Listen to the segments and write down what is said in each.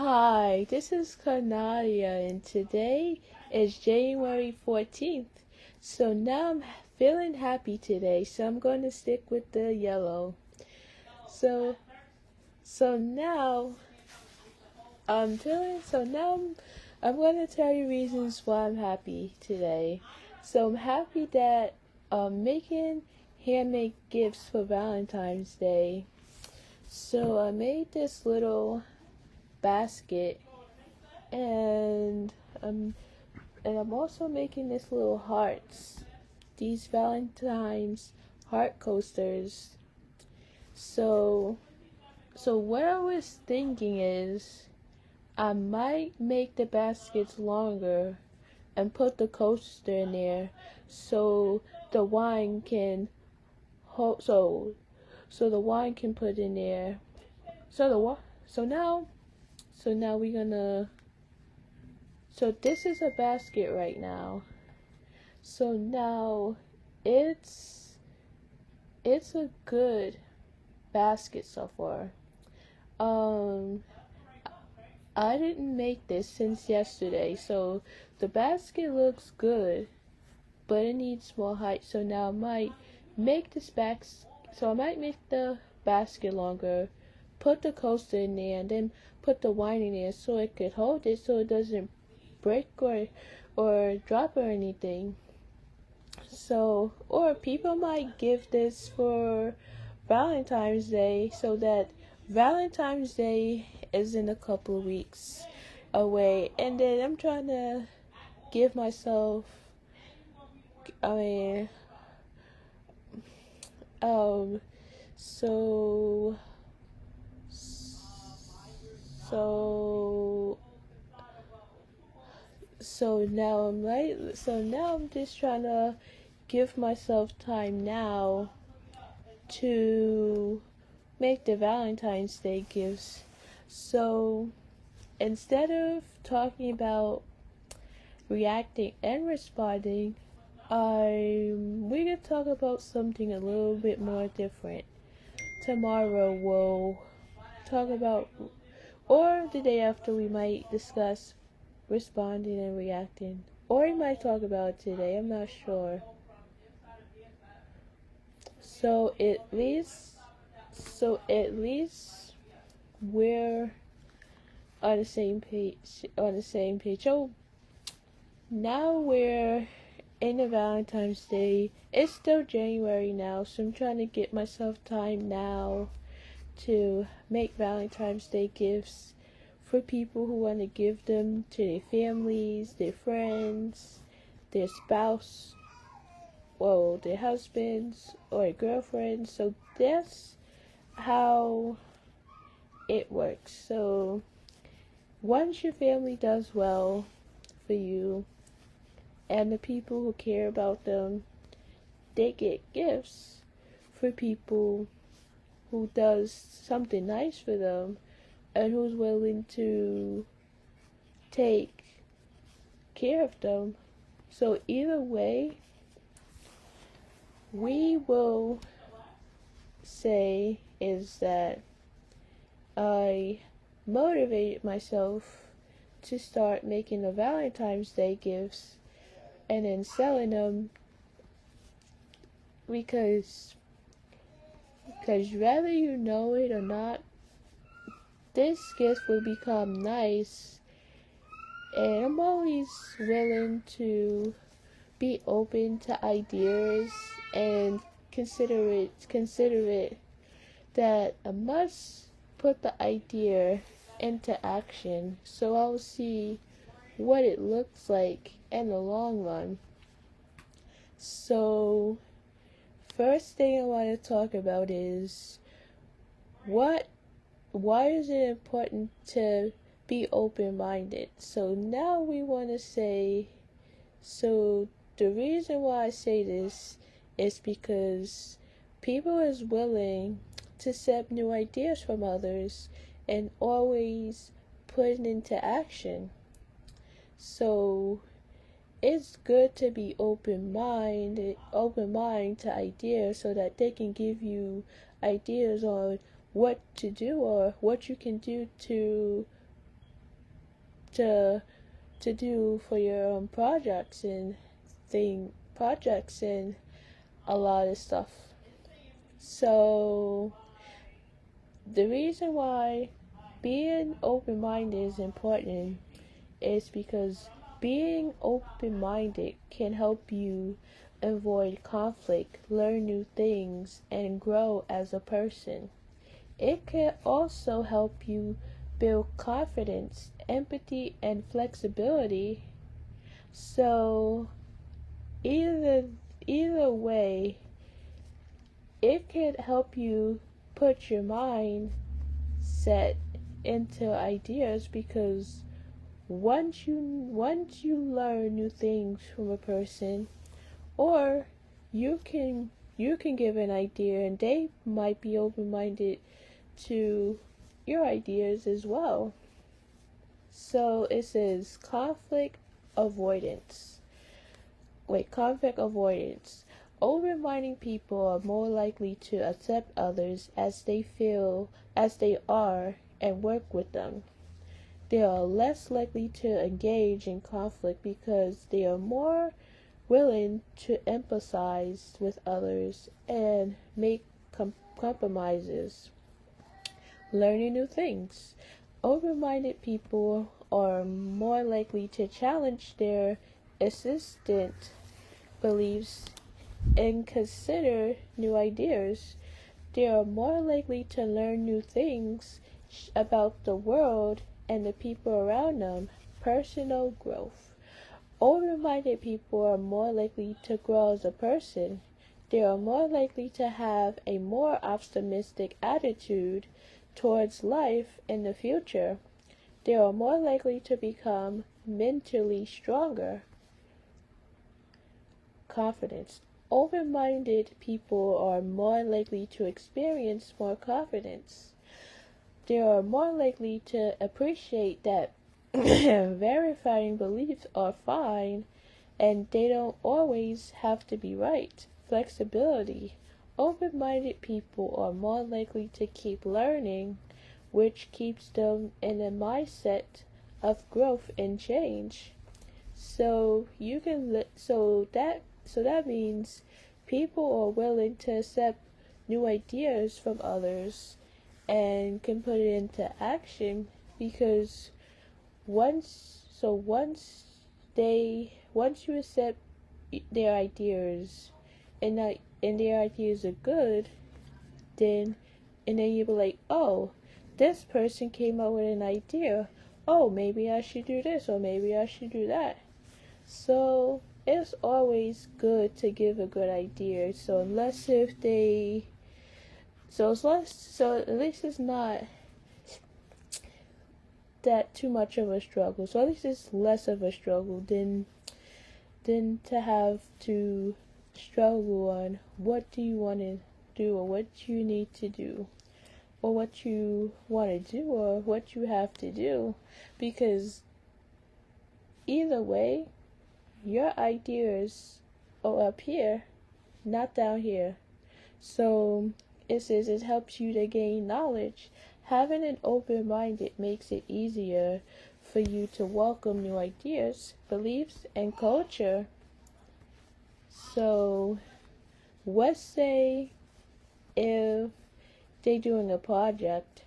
Hi, this is Kanadia, and today is January 14th. So now I'm feeling happy today, so I'm going to stick with the yellow. So, so now I'm going to tell you reasons why I'm happy today. So I'm happy that I'm making handmade gifts for Valentine's Day. So I made this little basket and I'm also making this little hearts, these Valentine's heart coasters. So, so what I was thinking is I might make the baskets longer and put the coaster in there so the wine can hold, so the wine can put in there. So so now we're gonna so this is a basket right now. So now it's it's a good basket so far. Um I didn't make this since yesterday, so the basket looks good, but it needs more height. So now I might make this back so I might make the basket longer, put the coaster in there, and then put the wine in there so it could hold it so it doesn't break or drop or anything. So, or people might give this for Valentine's Day so that Valentine's Day is in a couple of weeks away. And then I'm trying to give myself, I mean, um, so, so, so now I'm just trying to give myself time now to make the Valentine's Day gifts. So instead of talking about reacting and responding, we're gonna talk about something a little bit more different. Tomorrow we'll talk about, or the day after we might discuss responding and reacting. Or we might talk about it today, I'm not sure. So at least we're on the same page. So now we're in the Valentine's Day. It's still January now, so I'm trying to get myself time now to make Valentine's Day gifts for people who want to give them to their families, their friends, their spouse, well, their husbands or their girlfriends. So that's how it works. So once your family does well for you and the people who care about them, they get gifts for people who does something nice for them and who's willing to take care of them. So either way, we will say is that I motivated myself to start making the Valentine's Day gifts and then selling them because whether you know it or not, this gift will become nice, and I'm always willing to be open to ideas and consider it that I must put the idea into action so I'll see what it looks like in the long run. So first thing I want to talk about is why is it important to be open-minded? So now we want to say, so the reason why I say this is because people is willing to accept new ideas from others and always put it into action. So it's good to be open mind to ideas so that they can give you ideas on what to do or what you can do to to do for your projects and a lot of stuff. So the reason why being open-minded is important is because being open-minded can help you avoid conflict, learn new things, and grow as a person. It can also help you build confidence, empathy, and flexibility. So either either way, it can help you put your mind set into ideas, because once you learn new things from a person, or you can give an idea and they might be open-minded to your ideas as well. So it says conflict avoidance. Open-minded people are more likely to accept others as they are and work with them. They are less likely to engage in conflict because they are more willing to empathize with others and make compromises, learning new things. Open-minded people are more likely to challenge their existing beliefs and consider new ideas. They are more likely to learn new things about the world and the people around them. Personal growth. Open-minded people are more likely to grow as a person. They are more likely to have a more optimistic attitude towards life and the future. They are more likely to become mentally stronger. Confidence. Open-minded people are more likely to experience more confidence. They are more likely to appreciate that verifying beliefs are fine and they don't always have to be right. Flexibility. Open-minded people are more likely to keep learning, which keeps them in a mindset of growth and change. So that means people are willing to accept new ideas from others and can put it into action, because once you accept their ideas and their ideas are good, then you be like, oh, this person came up with an idea. Oh, maybe I should do this, or maybe I should do that. So it's always good to give a good idea. So at least it's not that too much of a struggle. So at least it's less of a struggle than to have to struggle on what do you want to do, or what you need to do, or what you want to do, or what you have to do. Because either way, your ideas are up here, not down here. So it says it helps you to gain knowledge. Having an open mind, it makes it easier for you to welcome new ideas, beliefs, and culture. So let's say if they're doing a project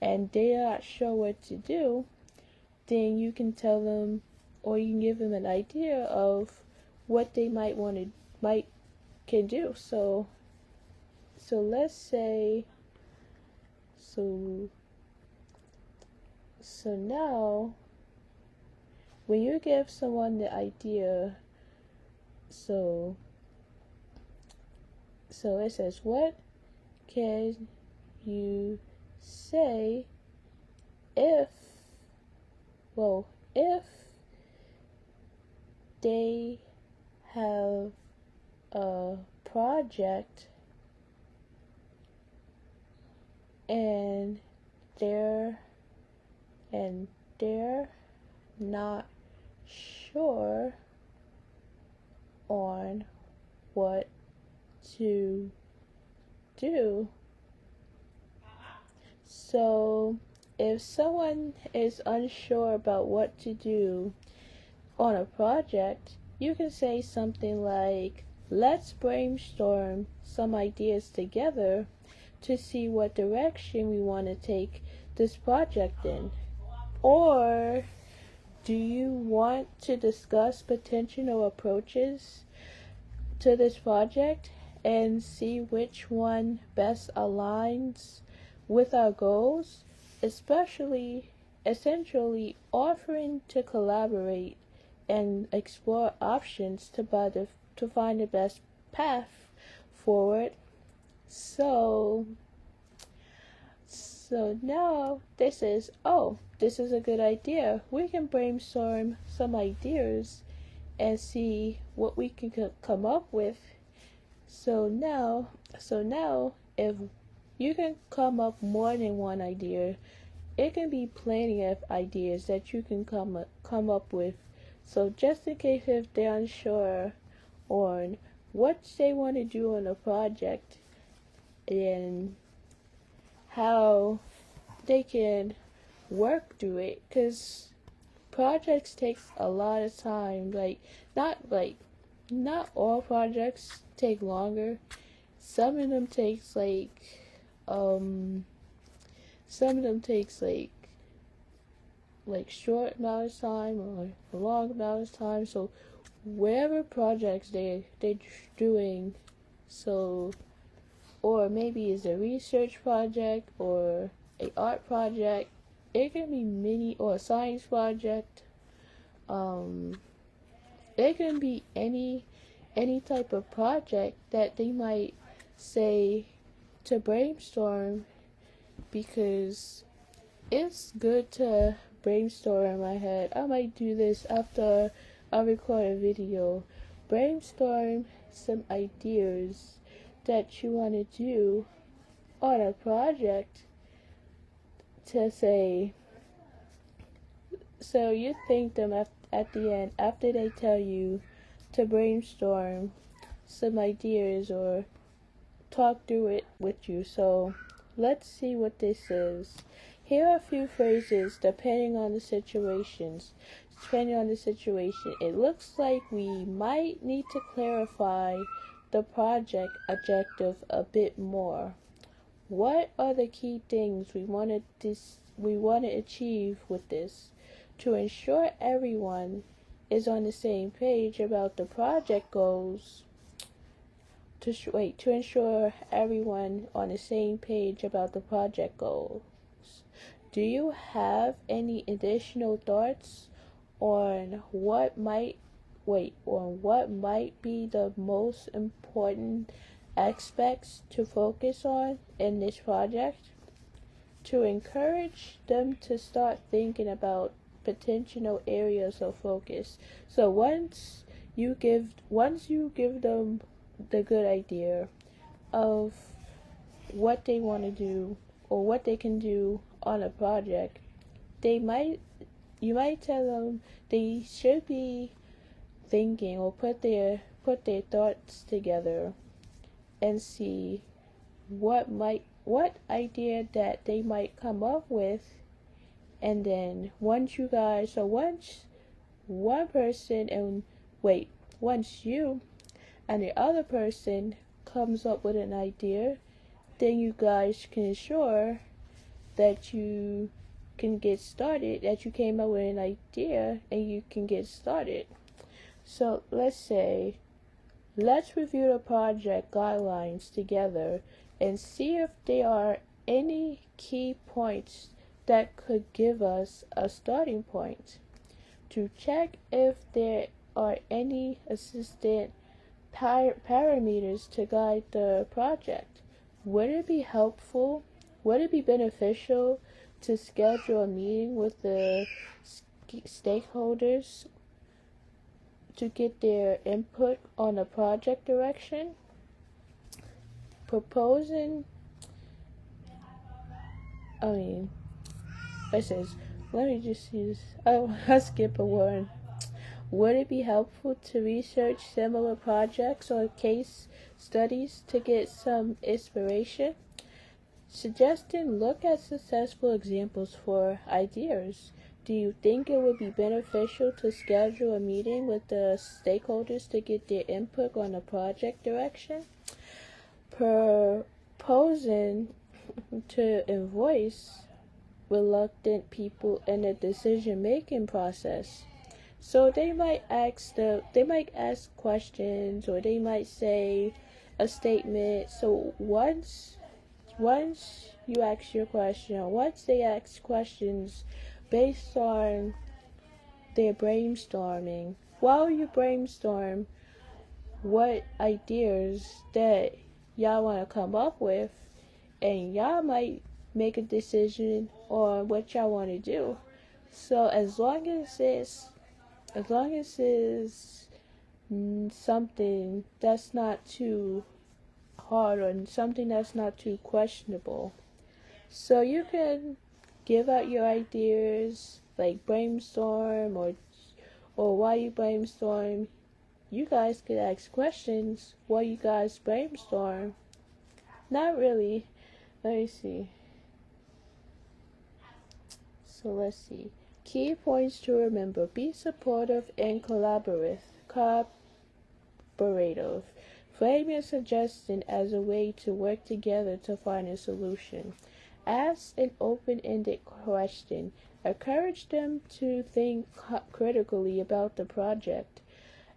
and they're not sure what to do, then you can tell them, or you can give them an idea of what they might can do. So let's say, so now when you give someone the idea, so it says, what can you say if they have a project and they're not sure on what to do. So if someone is unsure about what to do on a project, you can say something like, let's brainstorm some ideas together to see what direction we want to take this project in. Or, do you want to discuss potential approaches to this project and see which one best aligns with our goals, essentially offering to collaborate and explore options to find the best path forward. So now this is a good idea. We can brainstorm some ideas and see what we can come up with. So now if you can come up more than one idea, it can be plenty of ideas that you can come up with. So just in case if they're unsure on what they want to do on a project and how they can work through it, because projects takes a lot of time. Not all projects take longer. Some of them takes short amount of time or a long amount of time. So whatever projects they're doing, so, or maybe it's a research project or a art project, it can be mini, or a science project. It can be any type of project that they might say to brainstorm, because it's good to brainstorm in my head. I might do this after I record a video. Brainstorm some ideas that you want to do on a project to say. So you thank them at the end after they tell you to brainstorm some ideas or talk through it with you. So let's see what this is. Here are a few phrases depending on the situation. It looks like we might need to clarify the project objective a bit more. What are the key things we want to achieve with this? To ensure everyone is on the same page about the project goals. To ensure everyone on the same page about the project goals. Do you have any additional thoughts on what might be the most important aspects to focus on in this project? To encourage them to start thinking about potential areas of focus. So once you give them the good idea of what they want to do or what they can do on a project, you might tell them they should be thinking or put their thoughts together and see what idea that they might come up with. And then once you and the other person comes up with an idea, then you guys can ensure that you can get started, that you came up with an idea and you can get started. So let's review the project guidelines together and see if there are any key points that could give us a starting point. To check if there are any assistant parameters to guide the project. Would it be beneficial to schedule a meeting with the stakeholders to get their input on the project direction? I'll skip a word. Would it be helpful to research similar projects or case studies to get some inspiration? Suggesting look at successful examples for ideas. Do you think it would be beneficial to schedule a meeting with the stakeholders to get their input on the project direction? Proposing to invoice reluctant people in the decision-making process. So they might ask questions, or they might say a statement. So once you ask your question, once they ask questions based on their brainstorming, while you brainstorm what ideas that y'all want to come up with, and y'all might make a decision on what y'all want to do. So as long as it's something that's not too hard, or something that's not too questionable, so you can give out your ideas, like brainstorm, or while you brainstorm, you guys could ask questions while you guys brainstorm. Not really. Let me see. So let's see. Key points to remember. Be supportive and collaborative. Frame your suggestion as a way to work together to find a solution. Ask an open-ended question. Encourage them to think critically about the project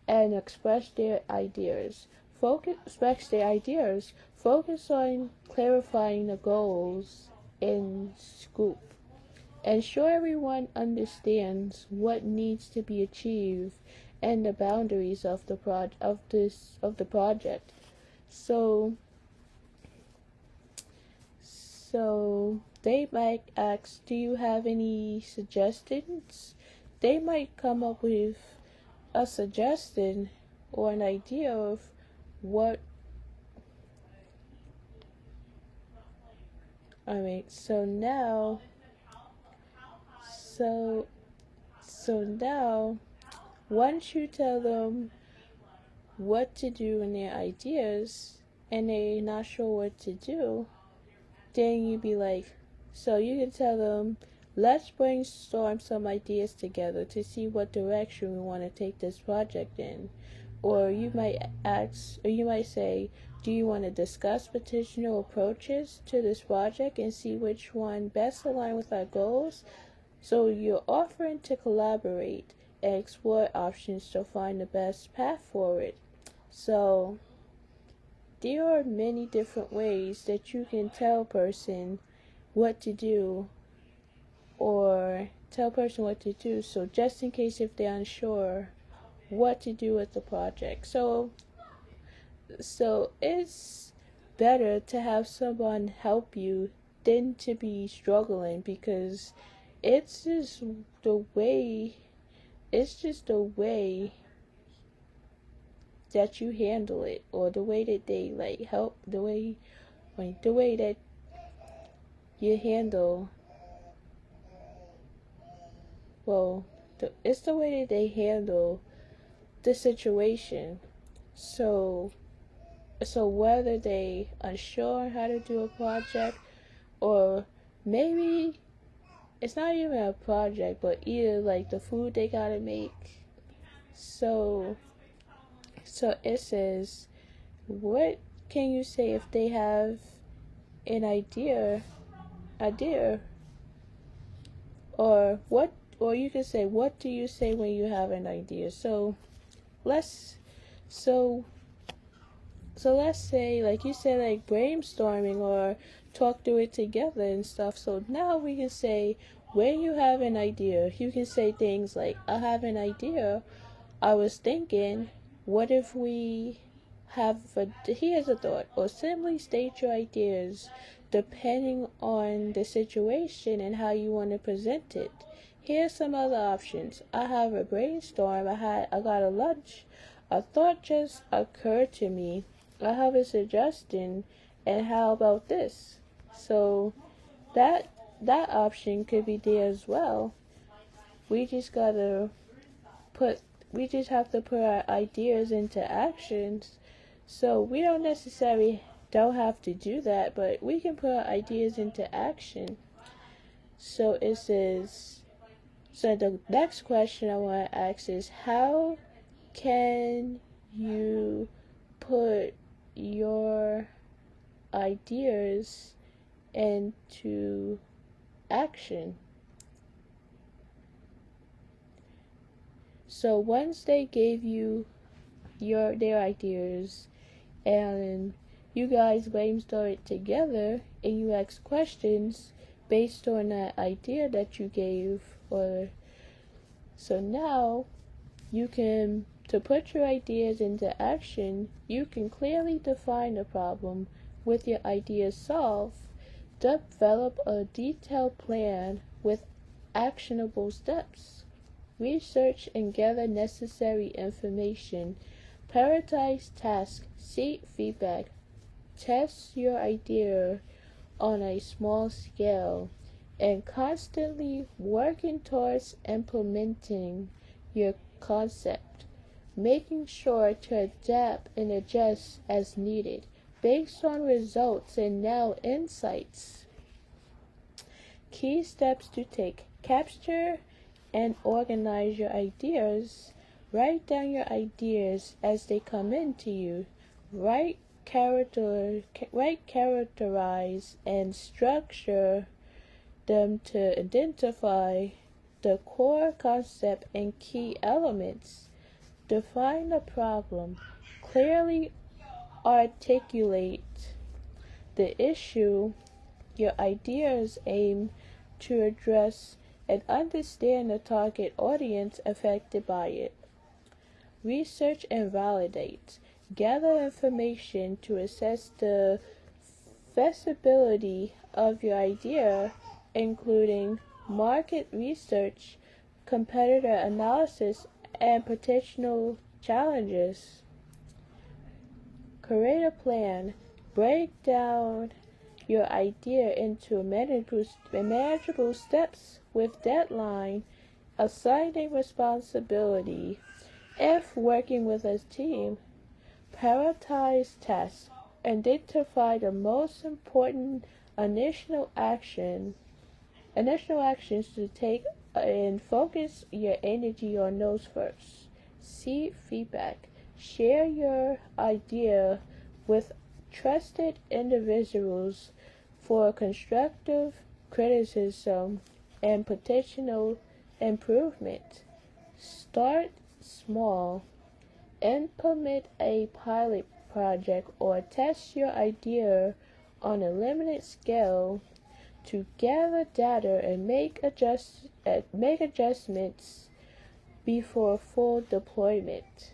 and express their ideas. Focus on clarifying the goals in scope. Ensure everyone understands what needs to be achieved and the boundaries of the project. So they might ask, do you have any suggestions? They might come up with a suggestion or an idea of what so now once you tell them what to do in their ideas and they're not sure what to do, then you be like, so you can tell them, let's brainstorm some ideas together to see what direction we want to take this project in. Or you might say, do you want to discuss potential approaches to this project and see which one best align with our goals? So you're offering to collaborate and explore options to find the best path forward. So there are many different ways that you can tell a person what to do, so just in case if they're unsure what to do with the project. So it's better to have someone help you than to be struggling, because it's just the way that you handle it, or the way that they help, the way that you handle, it's the way that they handle the situation. So whether they unsure how to do a project, or maybe it's not even a project, but either like the food they gotta make. So it says, what can you say if they have an idea, or you can say, what do you say when you have an idea? So let's say, like you said, like brainstorming or talk through it together and stuff. So now we can say, when you have an idea, you can say things like, I have an idea. I was thinking, what if we here's a thought, or simply state your ideas depending on the situation and how you want to present it. Here's some other options. I have a brainstorm. I got a lunch. A thought just occurred to me. I have a suggestion, and how about this? So that option could be there as well. We just have to put our ideas into actions. So we don't necessarily don't have to do that, but we can put our ideas into action. So it says, so the next question I want to ask is, how can you put your ideas into action? So once they gave you their ideas and you guys brainstorm it together and you ask questions based on that idea that you gave, or so now you can, to put your ideas into action, you can clearly define the problem with your ideas solved, develop a detailed plan with actionable steps, research and gather necessary information, prioritize tasks, seek feedback, test your idea on a small scale, and constantly working towards implementing your concept, making sure to adapt and adjust as needed based on results and now insights. Key steps to take: capture and organize your ideas. Write down your ideas as they come into you. Characterize and structure them to identify the core concept and key elements. Define the problem. Clearly articulate the issue your ideas aim to address and understand the target audience affected by it. Research and validate. Gather information to assess the feasibility of your idea, including market research, competitor analysis, and potential challenges. Create a plan. Break down your idea into manageable steps with deadline, assigning responsibility. If working with a team, prioritize tasks. Identify the most important initial actions to take and focus your energy on those first. Seek feedback. Share your idea with trusted individuals for constructive criticism and potential improvement. Start small. Implement a pilot project or test your idea on a limited scale to gather data and make adjustments before full deployment.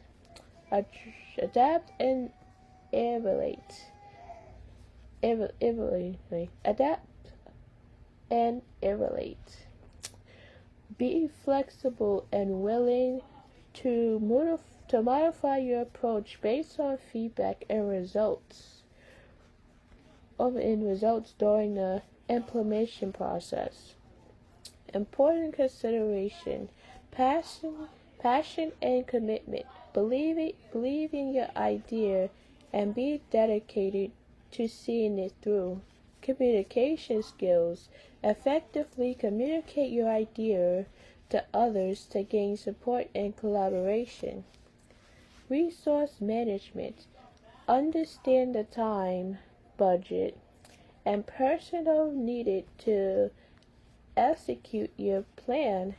Adapt and evaluate. Adapt and evaluate. Be flexible and willing to modify your approach based on feedback and results during the implementation process. Important consideration: passion and commitment. Believe in your idea and be dedicated to seeing it through. Communication skills. Effectively communicate your idea to others to gain support and collaboration. Resource management. Understand the time, budget, and personnel needed to execute your plan.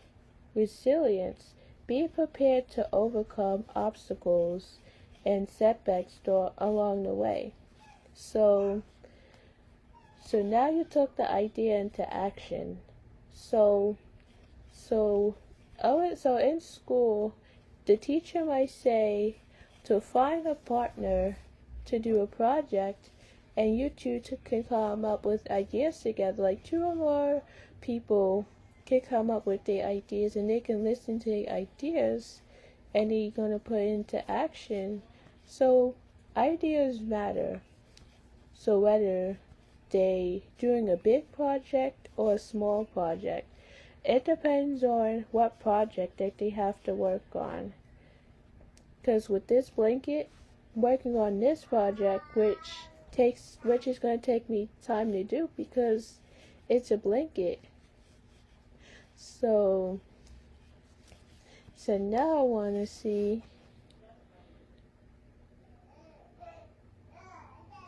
Resilience. Be prepared to overcome obstacles and setbacks along the way. So now you took the idea into action. So in school, the teacher might say to find a partner to do a project, and you two can come up with ideas together. Like 2 or more people can come up with their ideas, and they can listen to the ideas, and they're gonna put it into action. So ideas matter. So whether they doing a big project or a small project, it depends on what project that they have to work on. Because with this blanket, working on this project, which going to take me time to do because it's a blanket. So now I want to see.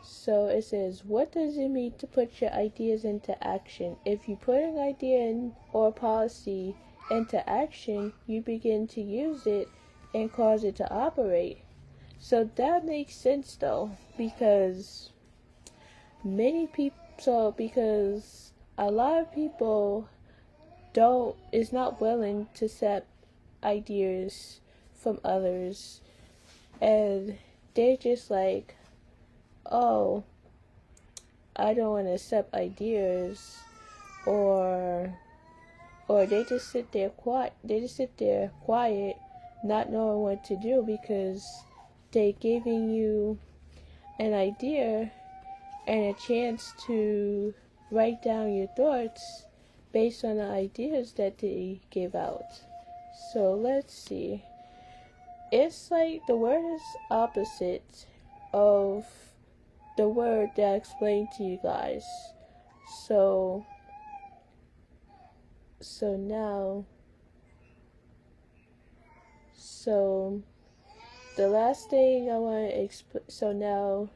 So it says, what does it mean to put your ideas into action? If you put an idea or policy into action, you begin to use it and cause it to operate. So that makes sense though, because because a lot of people is not willing to accept ideas from others, and they're just like, oh, I don't want to accept ideas, or they just sit there quiet. Not knowing what to do because they're giving you an idea and a chance to write down your thoughts based on the ideas that they give out. So let's see. It's like the word is opposite of the word that I explained to you guys. So the last thing I want to explain. So now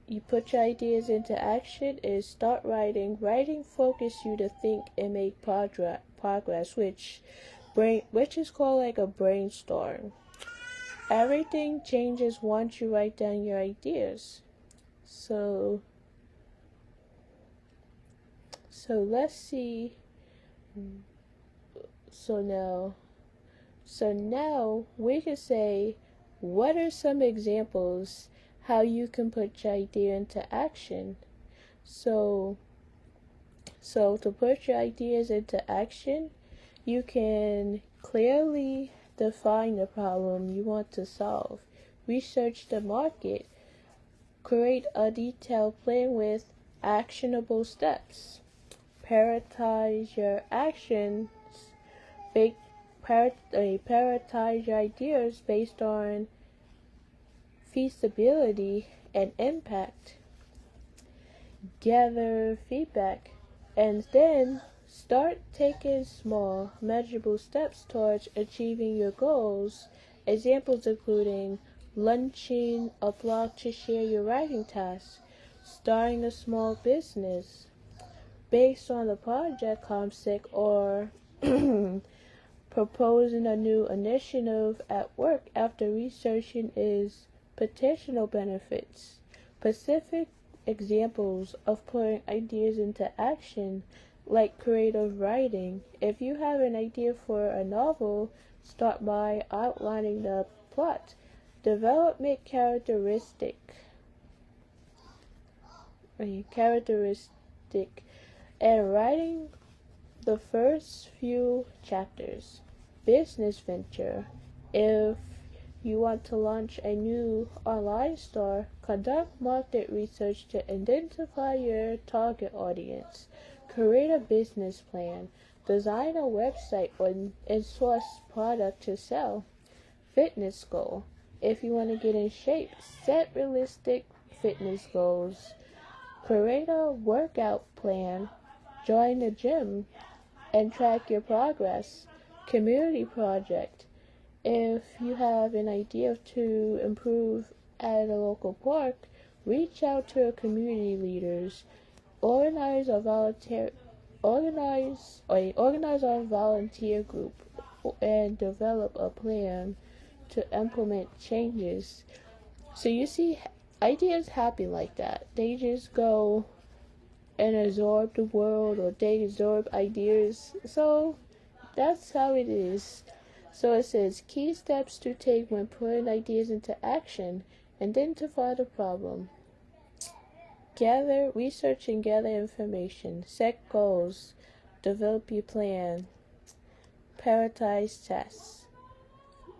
you put your ideas into action is start writing. Writing focuses you to think and make progress, which is called like a brainstorm. Everything changes once you write down your ideas. So let's see. So now we can say, what are some examples how you can put your idea into action? So to put your ideas into action, you can clearly define the problem you want to solve, research the market, create a detailed plan with actionable steps, prioritize your actions, prioritize your ideas based on feasibility and impact, gather feedback, and then start taking small, measurable steps towards achieving your goals. Examples including launching a blog to share your writing tasks, starting a small business based on the project concept, or proposing a new initiative at work after researching its potential benefits. Specific examples of putting ideas into action, like creative writing. If you have an idea for a novel, start by outlining the plot, development characteristic, and writing the first few chapters. Business venture. If you want to launch a new online store, conduct market research to identify your target audience. Create a business plan. Design a website and source product to sell. Fitness goal. If you want to get in shape, set realistic fitness goals. Create a workout plan. Join the gym and track your progress. Community project. If you have an idea to improve at a local park, reach out to community leaders. Organize a volunteer group and develop a plan to implement changes. So you see, ideas happen like that. They just go and absorb the world, or they absorb ideas. So that's how it is. So it says key steps to take when putting ideas into action. Identify the problem. Research and gather information. Set goals. Develop your plan. Prioritize tasks.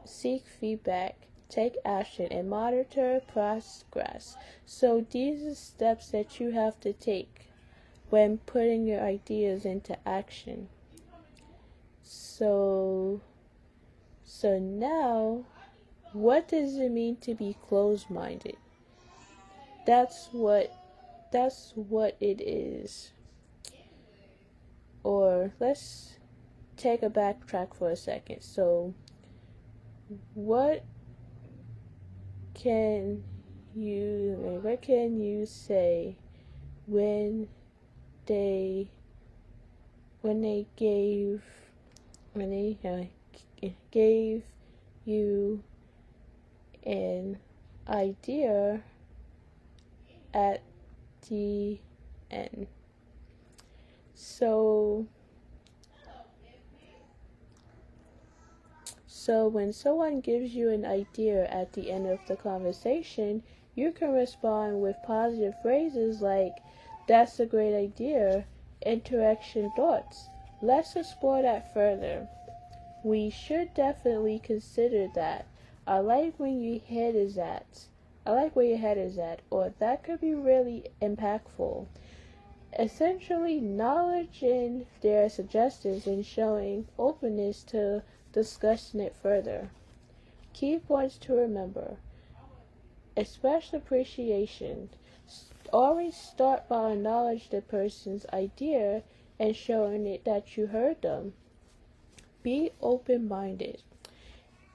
Seek feedback. Take action and monitor progress. So these are steps that you have to take when putting your ideas into action. So now, what does it mean to be closed-minded? That's what it is. Or let's take a backtrack for a second. So what can you say when they when they gave you an idea at the end? So when someone gives you an idea at the end of the conversation, you can respond with positive phrases like, "That's a great idea," "Interaction thoughts." Let's explore that further. We should definitely consider that. I like where your head is at. Or that could be really impactful. Essentially, knowledge in their suggestions and showing openness to discussing it further. Key points to remember: express appreciation. Always start by acknowledging the person's idea and showing it that you heard them. Be open-minded.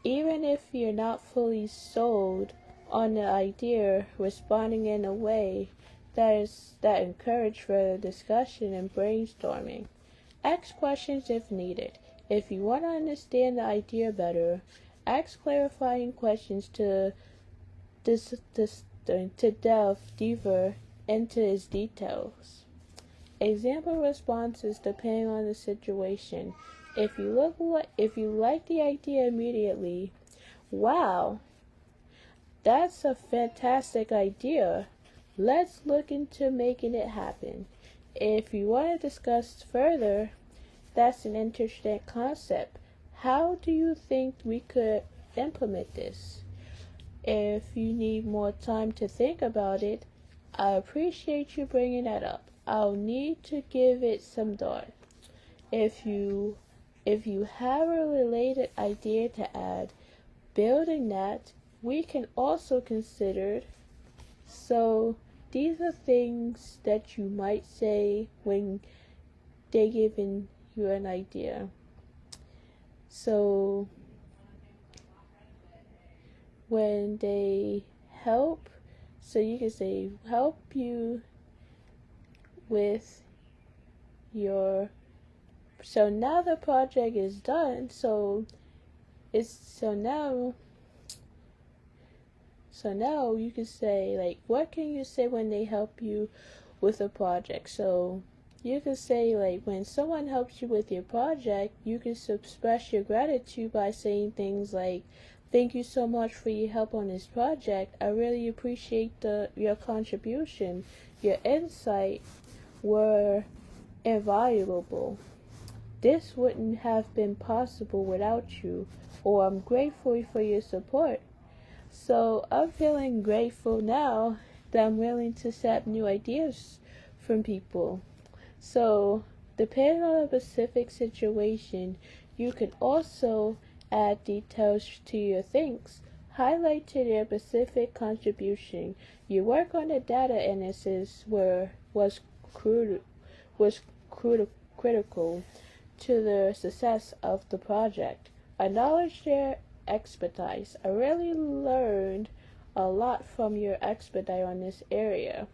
Even if you're not fully sold on the idea, responding in a way that encourage further discussion and brainstorming. Ask questions if needed. If you want to understand the idea better, ask clarifying questions to delve deeper into its details. Example responses depending on the situation. If you like the idea immediately, "Wow, that's a fantastic idea. Let's look into making it happen." If you want to discuss further, "That's an interesting concept. How do you think we could implement this?" If you need more time to think about it, "I appreciate you bringing that up. I'll need to give it some thought." If you have a related idea to add, building that, we can also consider. So these are things that you might say when they giving you an idea. So when they help, so you can say, "Help you with your," so now the project is done. So now you can say, like, what can you say when they help you with a project? So you can say, like, when someone helps you with your project, you can express your gratitude by saying things like, "Thank you so much for your help on this project. I really appreciate your contribution. Your insight were invaluable. This wouldn't have been possible without you," or "I'm grateful for your support. So I'm feeling grateful now that I'm willing to accept new ideas from people." So depending on a specific situation, you can also add details to your thanks. Highlight to their specific contribution. Your work on the data analysis was critical to the success of the project. Acknowledge their expertise. "I really learned a lot from your expertise on this area."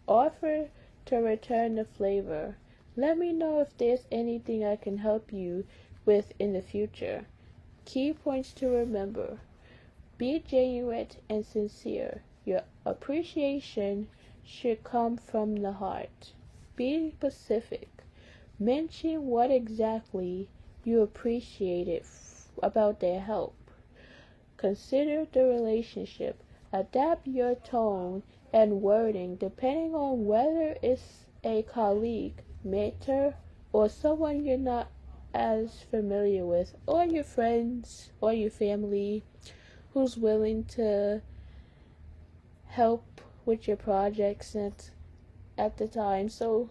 Offer to return the flavor. "Let me know if there's anything I can help you with in the future." Key points to remember: be genuine and sincere. Your appreciation should come from the heart. Be specific. Mention what exactly you appreciated about their help. Consider the relationship. Adapt your tone and wording depending on whether it's a colleague, mentor, or someone you're not as familiar with, or your friends or your family who's willing to help with your projects at the time. So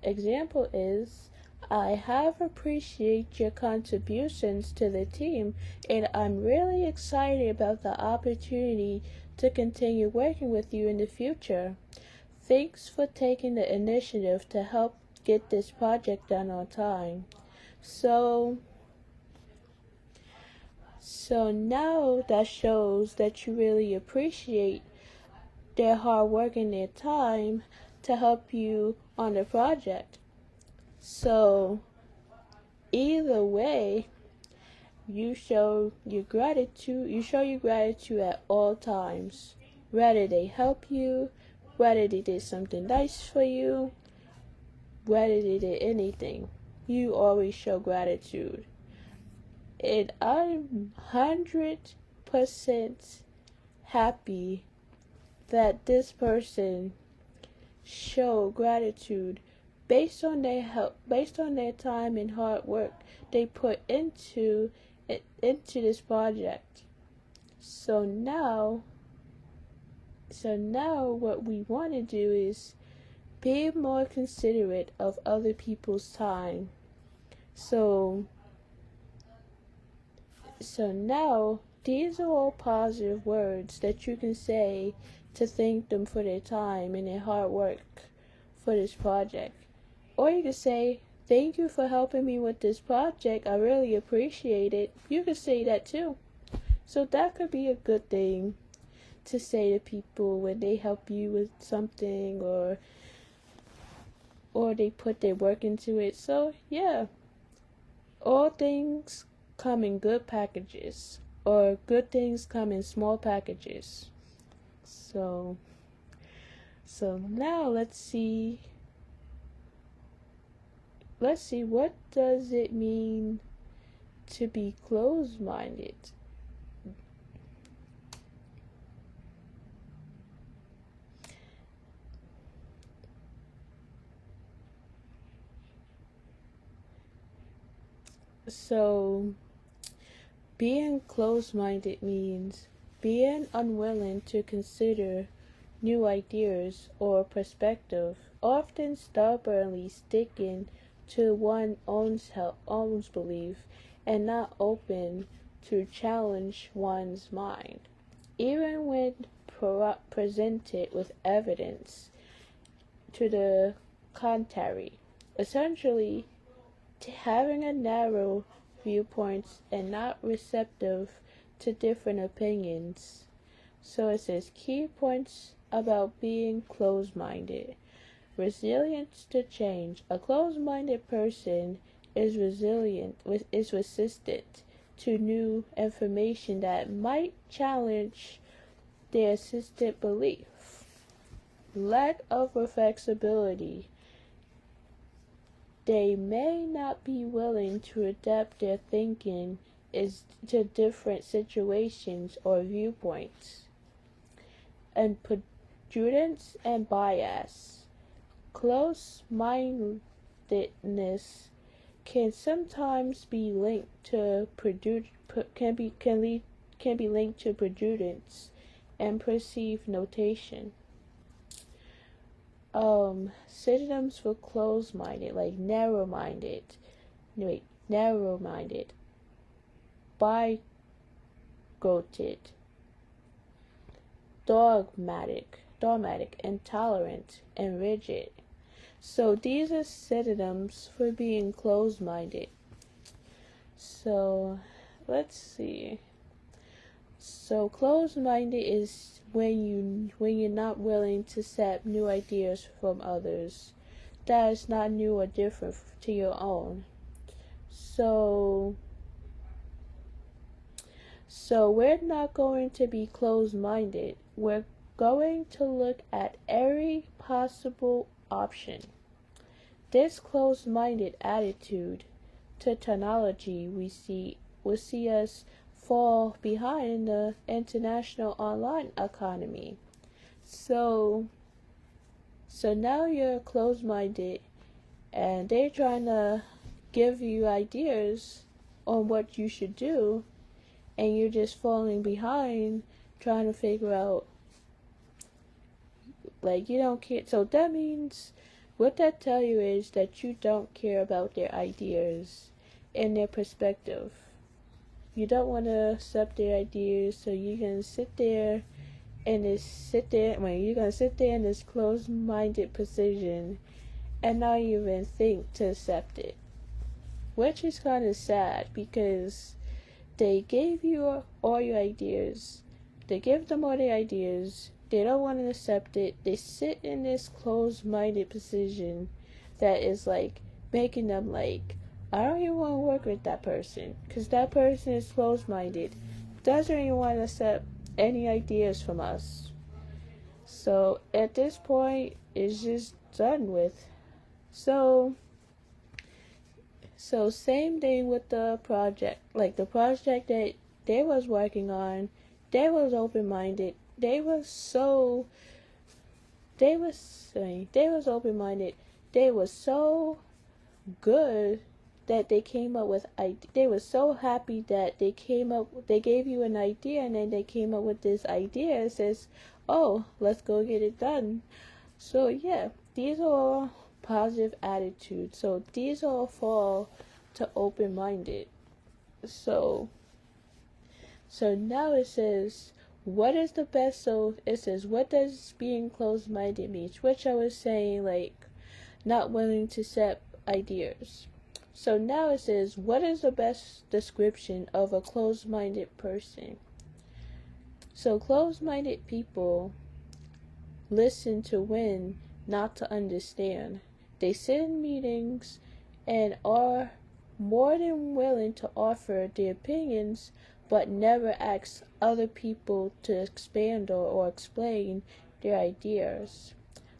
example is, I have appreciated your contributions to the team, and I'm really excited about the opportunity to continue working with you in the future. Thanks for taking the initiative to help get this project done on time. So, so now that shows that you really appreciate their hard work and their time to help you on the project. So, either way, you show your gratitude at all times. Whether they help you, whether they did something nice for you, whether they did anything, you always show gratitude. And I'm 100% happy that this person showed gratitude based on their time and hard work they put into this project. So now what we want to do is be more considerate of other people's time. So now these are all positive words that you can say to thank them for their time and their hard work for this project. Or you could say, thank you for helping me with this project. I really appreciate it. You could say that too. So that could be a good thing to say to people when they help you with something or they put their work into it. So yeah, all things come in good packages, or good things come in small packages. So now let's see what does it mean to be closed-minded. So being closed-minded means being unwilling to consider new ideas or perspective, often stubbornly sticking to one's belief and not open to challenge one's mind, even when presented with evidence to the contrary. Essentially, having a narrow viewpoints and not receptive to different opinions. So it says key points about being closed-minded. Resilience to change. A closed-minded person is resistant to new information that might challenge their existing belief. Lack of flexibility. They may not be willing to adapt their thinking to different situations or viewpoints. And prudence and bias. Close-mindedness can sometimes be linked to prudence and perceived notation. Synonyms for closed-minded, like narrow-minded, bigoted, dogmatic, intolerant, and rigid. So these are synonyms for being closed-minded. So let's see. So closed-minded is when you're not willing to accept new ideas from others that is not new or different to your own. So we're not going to be closed-minded. We're going to look at every possible option. This closed-minded attitude to technology will see us fall behind in the international online economy. So now you're closed-minded and they're trying to give you ideas on what you should do, and you're just falling behind trying to figure out, like, you don't care. So that means what that tell you is that you don't care about their ideas and their perspective. You don't want to accept their ideas, so you can sit there and just sit there. Well, you're gonna sit there in this closed-minded position and not even think to accept it, which is kind of sad because they gave you all your ideas. They give them all their ideas. They don't want to accept it. They sit in this closed-minded position that is like making them like, I don't even want to work with that person because that person is closed-minded, doesn't even want to accept any ideas from us. So at this point, it's just done with. So same thing with the project. Like the project that they was working on, they was open-minded. They was open-minded. They was so good that they came up with. They were so happy that they gave you an idea, and then they came up with this idea. It says, "Oh, let's go get it done." So yeah, these are all positive attitudes. So these all fall to open-minded. So now it says, what is the best? So it says, what does being closed-minded mean? Which I was saying, like, not willing to accept ideas. So now it says, what is the best description of a closed-minded person? So closed-minded people listen to win, not to understand. They sit in meetings and are more than willing to offer their opinions, but never ask other people to expand or explain their ideas.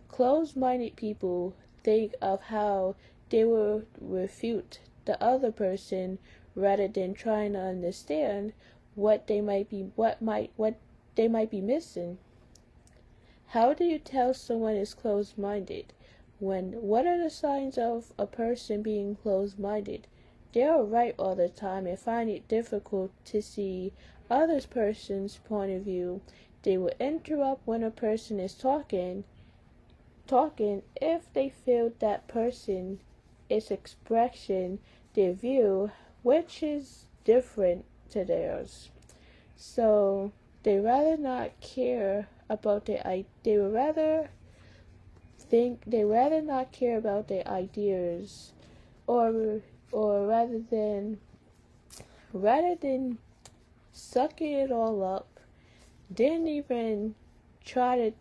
Closed-minded people think of how they will refute the other person rather than trying to understand what they might be missing. How do you tell someone is closed-minded? What are the signs of a person being closed-minded? They are right all the time and find it difficult to see other person's point of view. They will interrupt when a person is talking if they feel that person is expressing their view, which is different to theirs. So they rather not care about they would rather not care about their ideas, or rather than sucking it all up, didn't even try to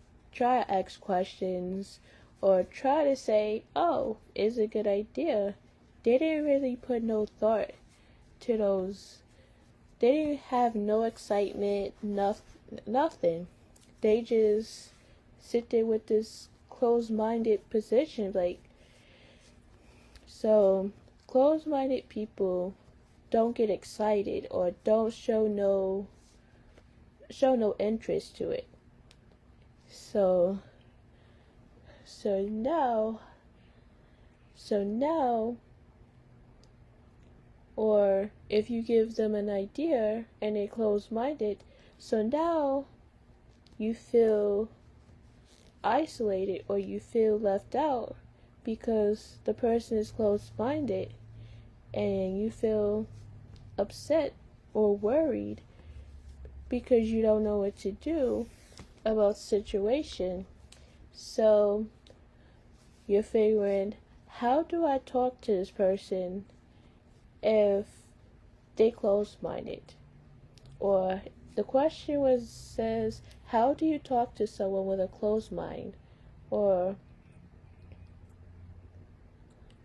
ask questions or try to say, oh, it's a good idea. They didn't really put no thought to those. They didn't have no excitement, nothing. They just sit there with this closed-minded position, like. So closed-minded people don't get excited or don't show no interest to it. So now, or if you give them an idea and they're closed-minded, so now you feel isolated or you feel left out because the person is closed-minded, and you feel upset or worried because you don't know what to do about the situation. So you're figuring, how do I talk to this person if they closed-minded? Or the question says, how do you talk to someone with a closed mind? Or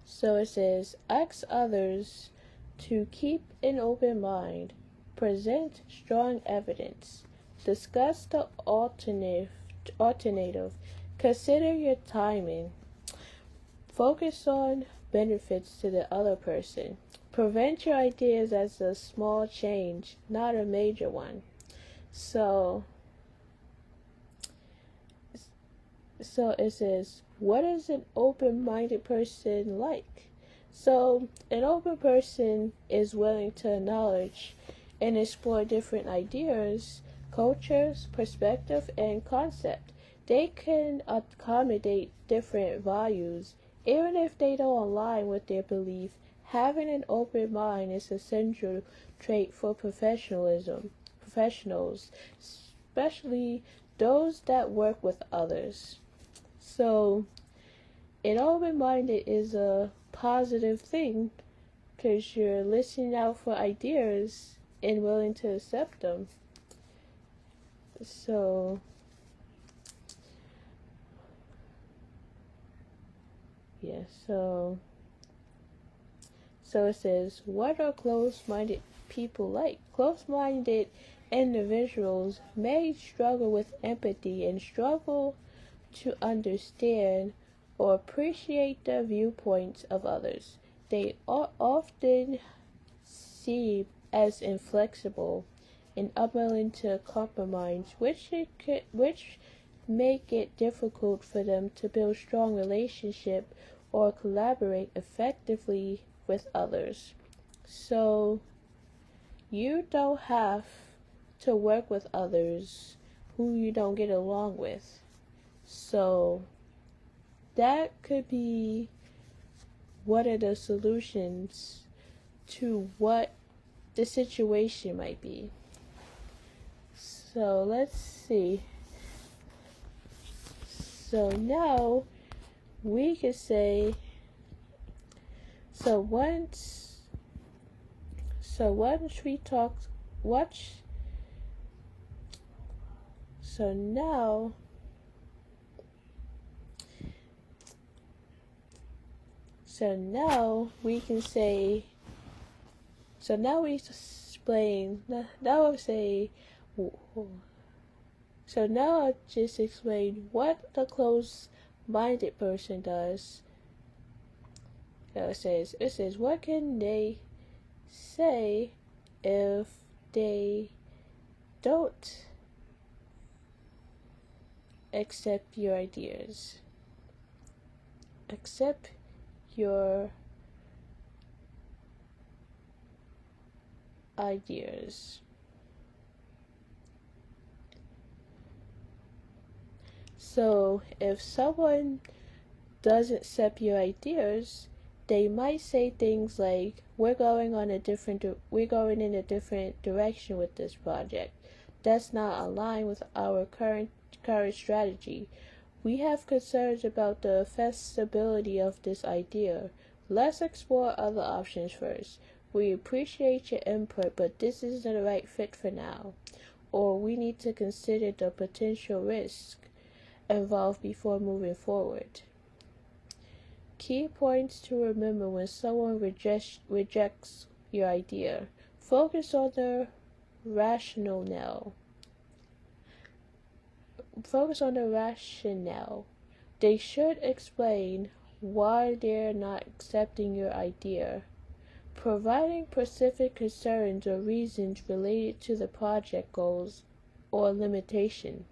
so it says, ask others to keep an open mind, present strong evidence, discuss the alternative, consider your timing, focus on benefits to the other person. Present your ideas as a small change, not a major one. So it says, what is an open-minded person like? So an open person is willing to acknowledge and explore different ideas, cultures, perspective, and concept. they can accommodate different values. Even if they don't align with their belief, having an open mind is a central trait for professionals, especially those that work with others. So, an open minded is a positive thing because you're listening out for ideas and willing to accept them. So, yeah, so it says, what are closed-minded people like? Closed-minded individuals may struggle with empathy and struggle to understand or appreciate the viewpoints of others. They are often seen as inflexible and unwilling to compromise, which make it difficult for them to build strong relationships or collaborate effectively with others. So you don't have to work with others who you don't get along with. So that could be one of the solutions to what the situation might be. So let's see. So now we could say, so once we talk, so now we can say, so now we explain, now I'll say, so now I'll just explain what the closed-minded person does. It says, what can they say if they don't accept your ideas? Accept your ideas. So if someone doesn't accept your ideas, they might say things like, we're going in a different direction with this project. That's not aligned with our current strategy. We have concerns about the feasibility of this idea. Let's explore other options first. We appreciate your input, but this isn't the right fit for now. Or we need to consider the potential risk involved before moving forward. Key points to remember when someone rejects your idea. Focus on the rationale. They should explain why they're not accepting your idea. Providing specific concerns or reasons related to the project goals or limitations.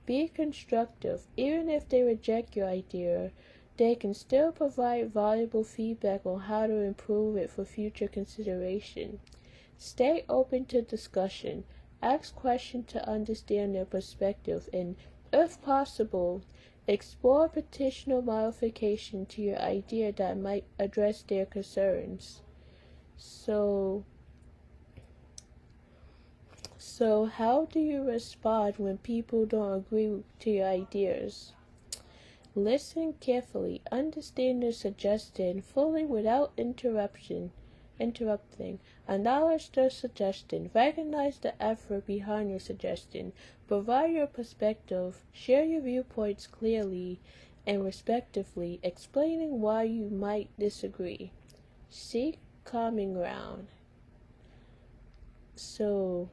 Be constructive. Even if they reject your idea, they can still provide valuable feedback on how to improve it for future consideration. Stay open to discussion. Ask questions to understand their perspective and, if possible, explore potential modification to your idea that might address their concerns. So how do you respond when people don't agree to your ideas? Listen carefully, understand their suggestion fully without interrupting. Acknowledge their suggestion. Recognize the effort behind your suggestion. Provide your perspective. Share your viewpoints clearly and respectfully, explaining why you might disagree. Seek common ground. So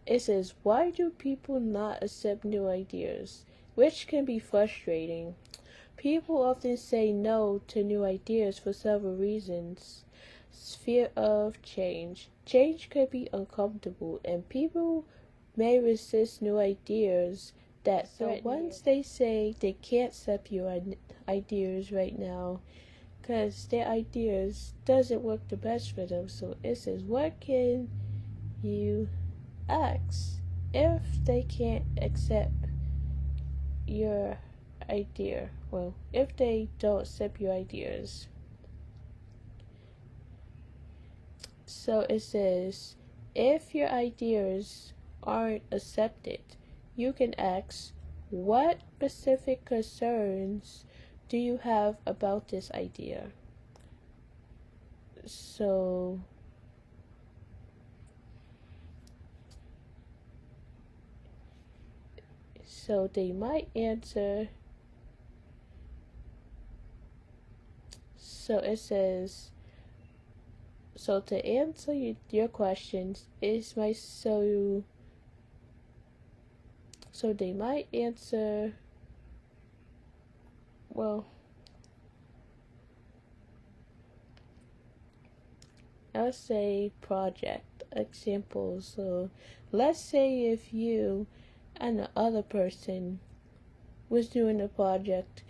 it says, why do people not accept new ideas? Which can be frustrating. People often say no to new ideas for several reasons. Fear of change. Change could be uncomfortable, and people may resist new ideas that threaten. So once they say they can't accept your ideas right now, because their ideas doesn't work the best for them, so it says, what can you ask if they can't accept your idea. Well, if they don't accept your ideas. So it says, if your ideas aren't accepted, you can ask, what specific concerns do you have about this idea? So they might answer. So it says, so to answer your questions is my so they might answer, well, I'll say project example. So let's say if you and the other person was doing a project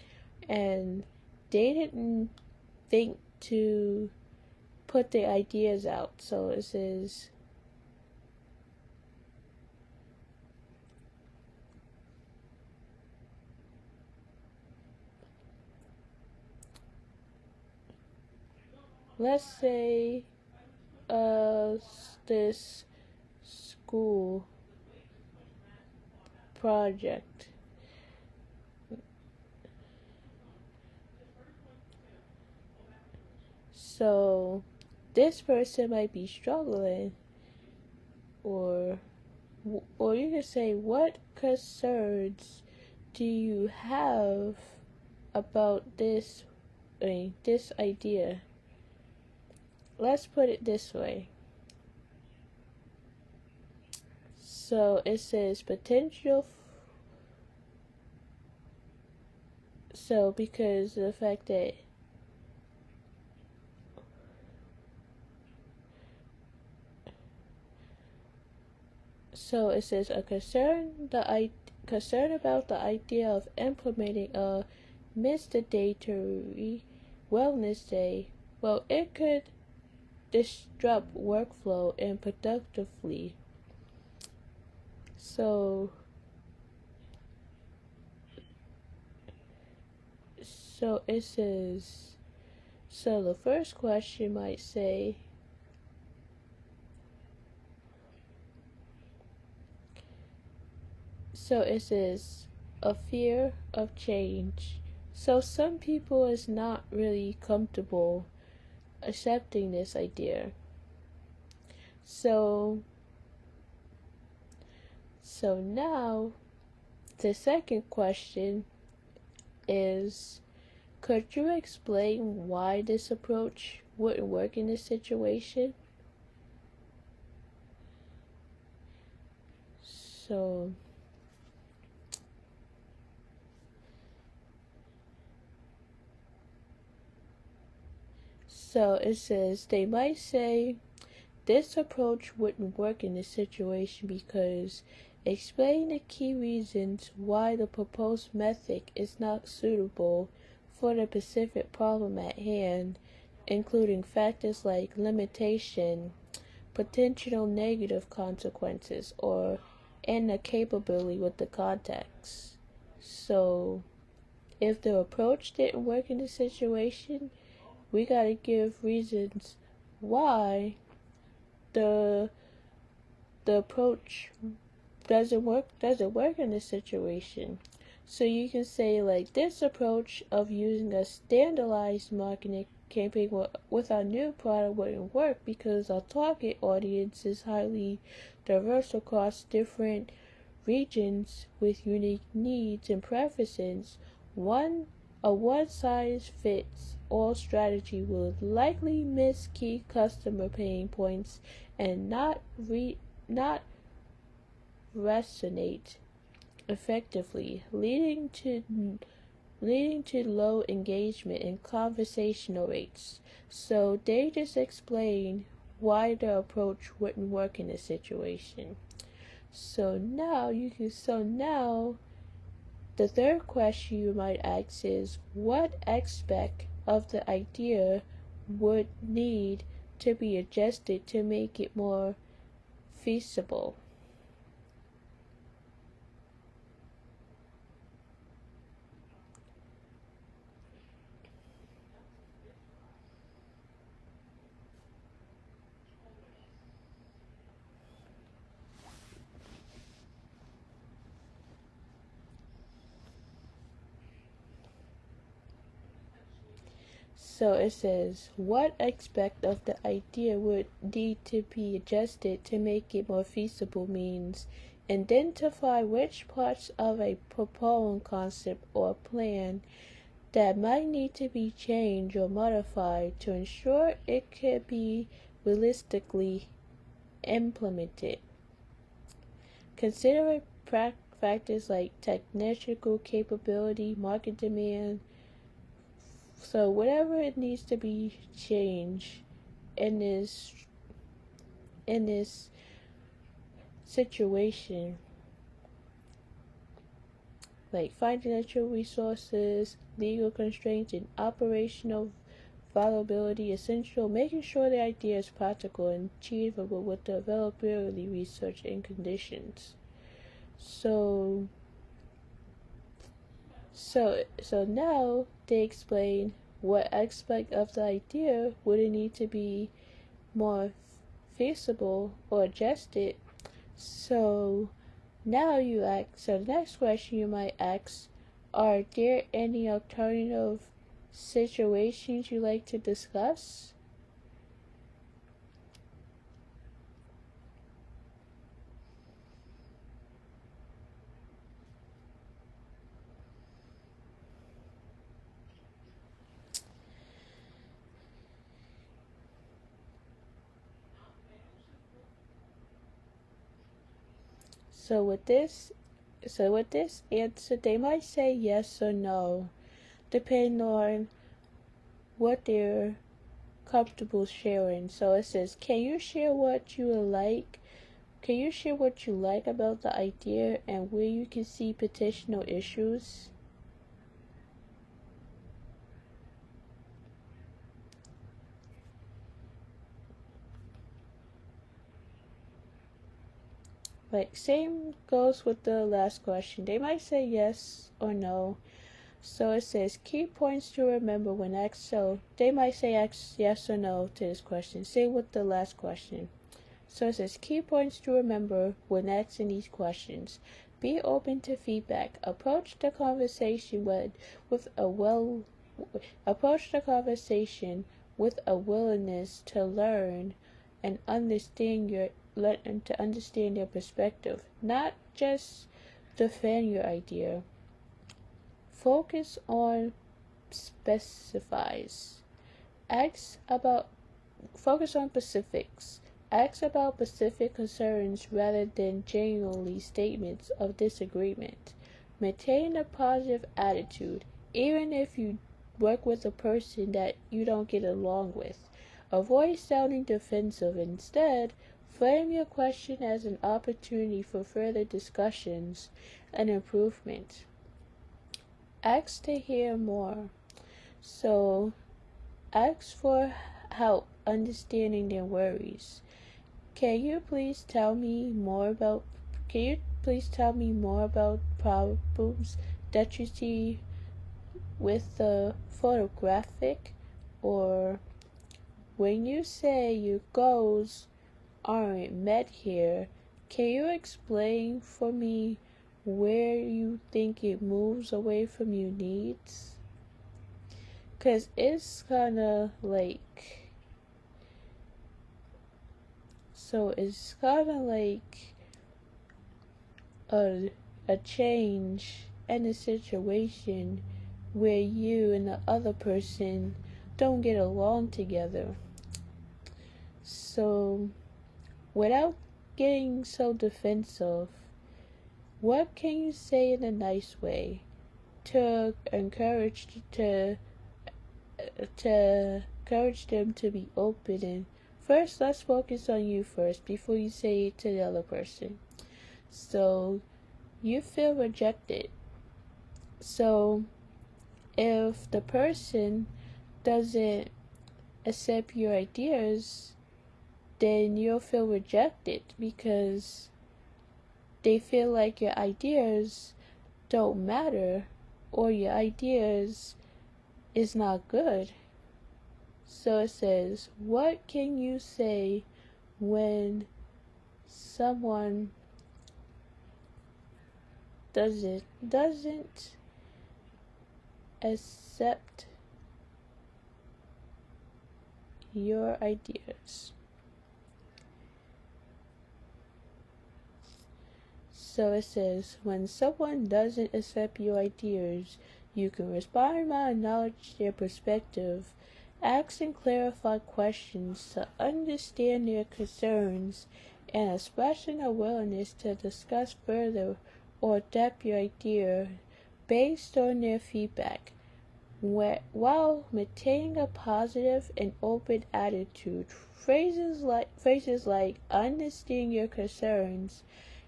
and they didn't think to put their ideas out. So it says, let's say this school project. So this person might be struggling, or you can say, what concerns do you have about this idea? Let's put it this way. So it says potential. So because of the fact that so it says a concern about the idea of implementing a mandatory wellness day. Well, it could disrupt workflow and productively. So it says, so the first question might say, so it says a fear of change. So some people is not really comfortable accepting this idea. So now the second question is, could you explain why this approach wouldn't work in this situation? So it says they might say this approach wouldn't work in this situation because explain the key reasons why the proposed method is not suitable for the specific problem at hand, including factors like limitation, potential negative consequences, or incapability with the context. So if the approach didn't work in this situation, we gotta give reasons why the approach doesn't work in this situation. So you can say, like, this approach of using a standardized marketing campaign with our new product wouldn't work because our target audience is highly diverse across different regions with unique needs and preferences. A one-size-fits-all strategy will likely miss key customer pain points and not resonate effectively, leading to low engagement and conversational rates. So they just explain why the approach wouldn't work in this situation. So now the third question you might ask is, what aspect of the idea would need to be adjusted to make it more feasible? So it says, what aspect of the idea would need to be adjusted to make it more feasible means identify which parts of a proposed concept or plan that might need to be changed or modified to ensure it could be realistically implemented. Consider factors like technical capability, market demand. So whatever it needs to be changed in this situation, like financial resources, legal constraints, and operational viability, essential, making sure the idea is practical and achievable with the availability, research, and conditions. So now they explain what aspect of the idea would it need to be more feasible or adjusted. So now so the next question you might ask, are there any alternative situations you like to discuss? So with this answer, they might say yes or no, depending on what they're comfortable sharing. So it says, can you share what you like? Can you share what you like about the idea and where you can see potential issues? Like, same goes with the last question. They might say yes or no. So it says, key points to remember when asked. So they might say yes or no to this question. Same with the last question. So it says, key points to remember when asking these questions. Be open to feedback. Approach the conversation with a willingness to learn and understand their perspective, not just defend your idea. Focus on specifies. Focus on specifics. Ask about specific concerns rather than generally statements of disagreement. Maintain a positive attitude, even if you work with a person that you don't get along with. Avoid sounding defensive. Instead, frame your question as an opportunity for further discussions and improvement. Ask to hear more. So, ask for help understanding their worries. Can you please tell me more about problems that you see with the photographic, or when you say your goals aren't met here, can you explain for me where you think it moves away from your needs? Because it's kind of like, it's kind of like a change in a situation where you and the other person don't get along together. So, without getting so defensive, what can you say in a nice way to encourage them to be open? And first, let's focus on you first before you say it to the other person. So, you feel rejected. So, if the person doesn't accept your ideas, then you'll feel rejected because they feel like your ideas don't matter or your ideas is not good. So it says, what can you say when someone doesn't accept your ideas. So it says, when someone doesn't accept your ideas, you can respond by acknowledging their perspective, ask and clarify questions to understand their concerns, and expressing a willingness to discuss further or adapt your idea based on their feedback, while maintaining a positive and open attitude. Phrases like understand your concerns.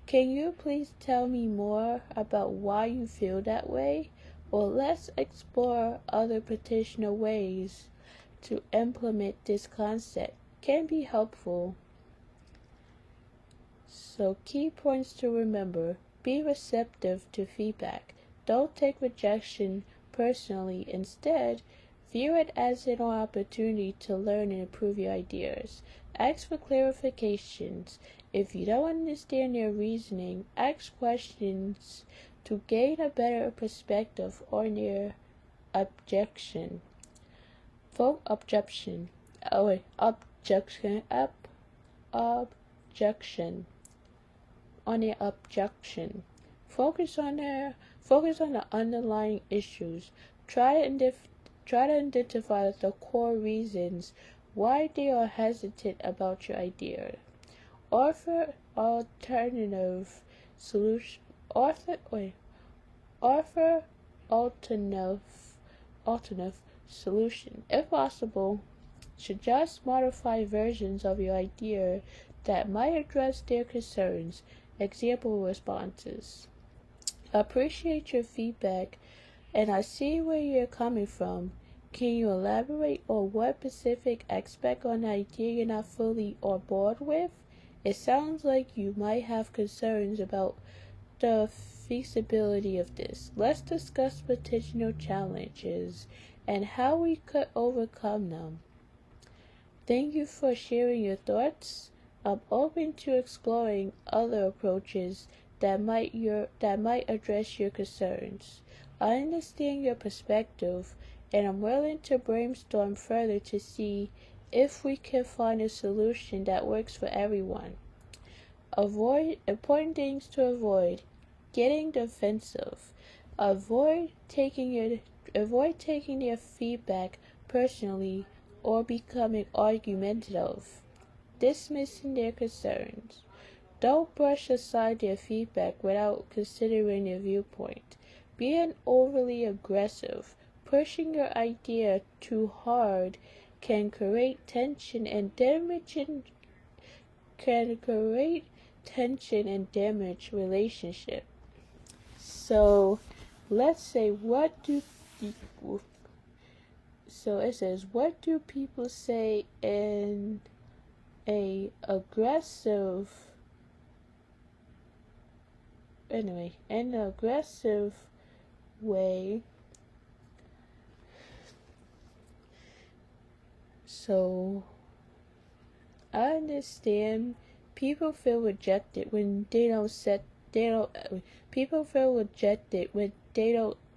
Can you please tell me more about why you feel that way? Or let's explore other potential ways to implement this concept can be helpful. So key points to remember: be receptive to feedback. Don't take rejection personally. Instead, view it as an opportunity to learn and improve your ideas. Ask for clarifications. If you don't understand their reasoning, ask questions to gain a better perspective on their objection. Objection. On their objection. Focus on the underlying issues. Try to identify the core reasons why they are hesitant about your idea. Offer alternative solution. Offer alternative solution. If possible, suggest modified versions of your idea that might address their concerns. Example responses. Appreciate your feedback, and I see where you're coming from. Can you elaborate on what specific aspect on the idea you're not fully on board with? It sounds like you might have concerns about the feasibility of this. Let's discuss potential challenges and how we could overcome them. Thank you for sharing your thoughts. I'm open to exploring other approaches that might address your concerns. I understand your perspective, and I'm willing to brainstorm further to see if we can find a solution that works for everyone. Important things to avoid: getting defensive. Avoid taking their feedback personally or becoming argumentative. Dismissing their concerns. Don't brush aside their feedback without considering their viewpoint. Being overly aggressive, pushing your idea too hard can create tension and damage relationship. So let's say so it says, what do people say in an aggressive way? So I understand people feel rejected when they don't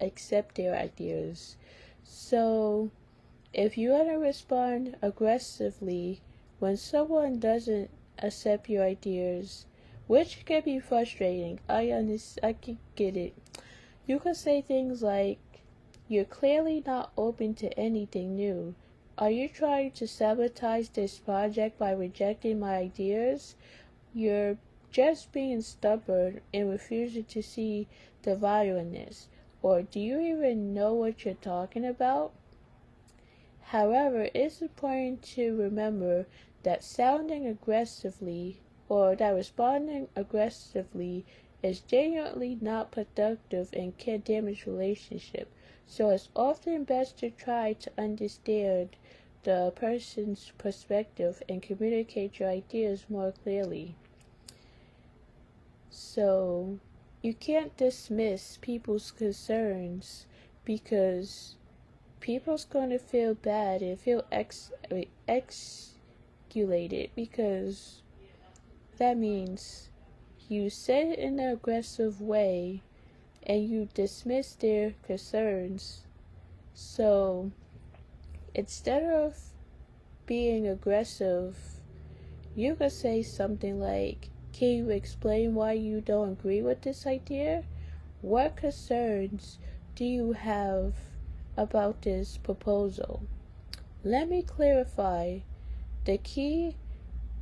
accept their ideas. So if you want to respond aggressively when someone doesn't accept your ideas, which can be frustrating, I can get it. You can say things like, "You're clearly not open to anything new. Are you trying to sabotage this project by rejecting my ideas? You're just being stubborn and refusing to see the value in this. Or do you even know what you're talking about?" However, it's important to remember that responding aggressively is genuinely not productive and can damage relationships. So it's often best to try to understand the person's perspective and communicate your ideas more clearly. So you can't dismiss people's concerns, because people's going to feel bad and feel excluded, because that means you said it in an aggressive way and you dismiss their concerns. So instead of being aggressive, you could say something like, can you explain why you don't agree with this idea? What concerns do you have about this proposal? Let me clarify. The key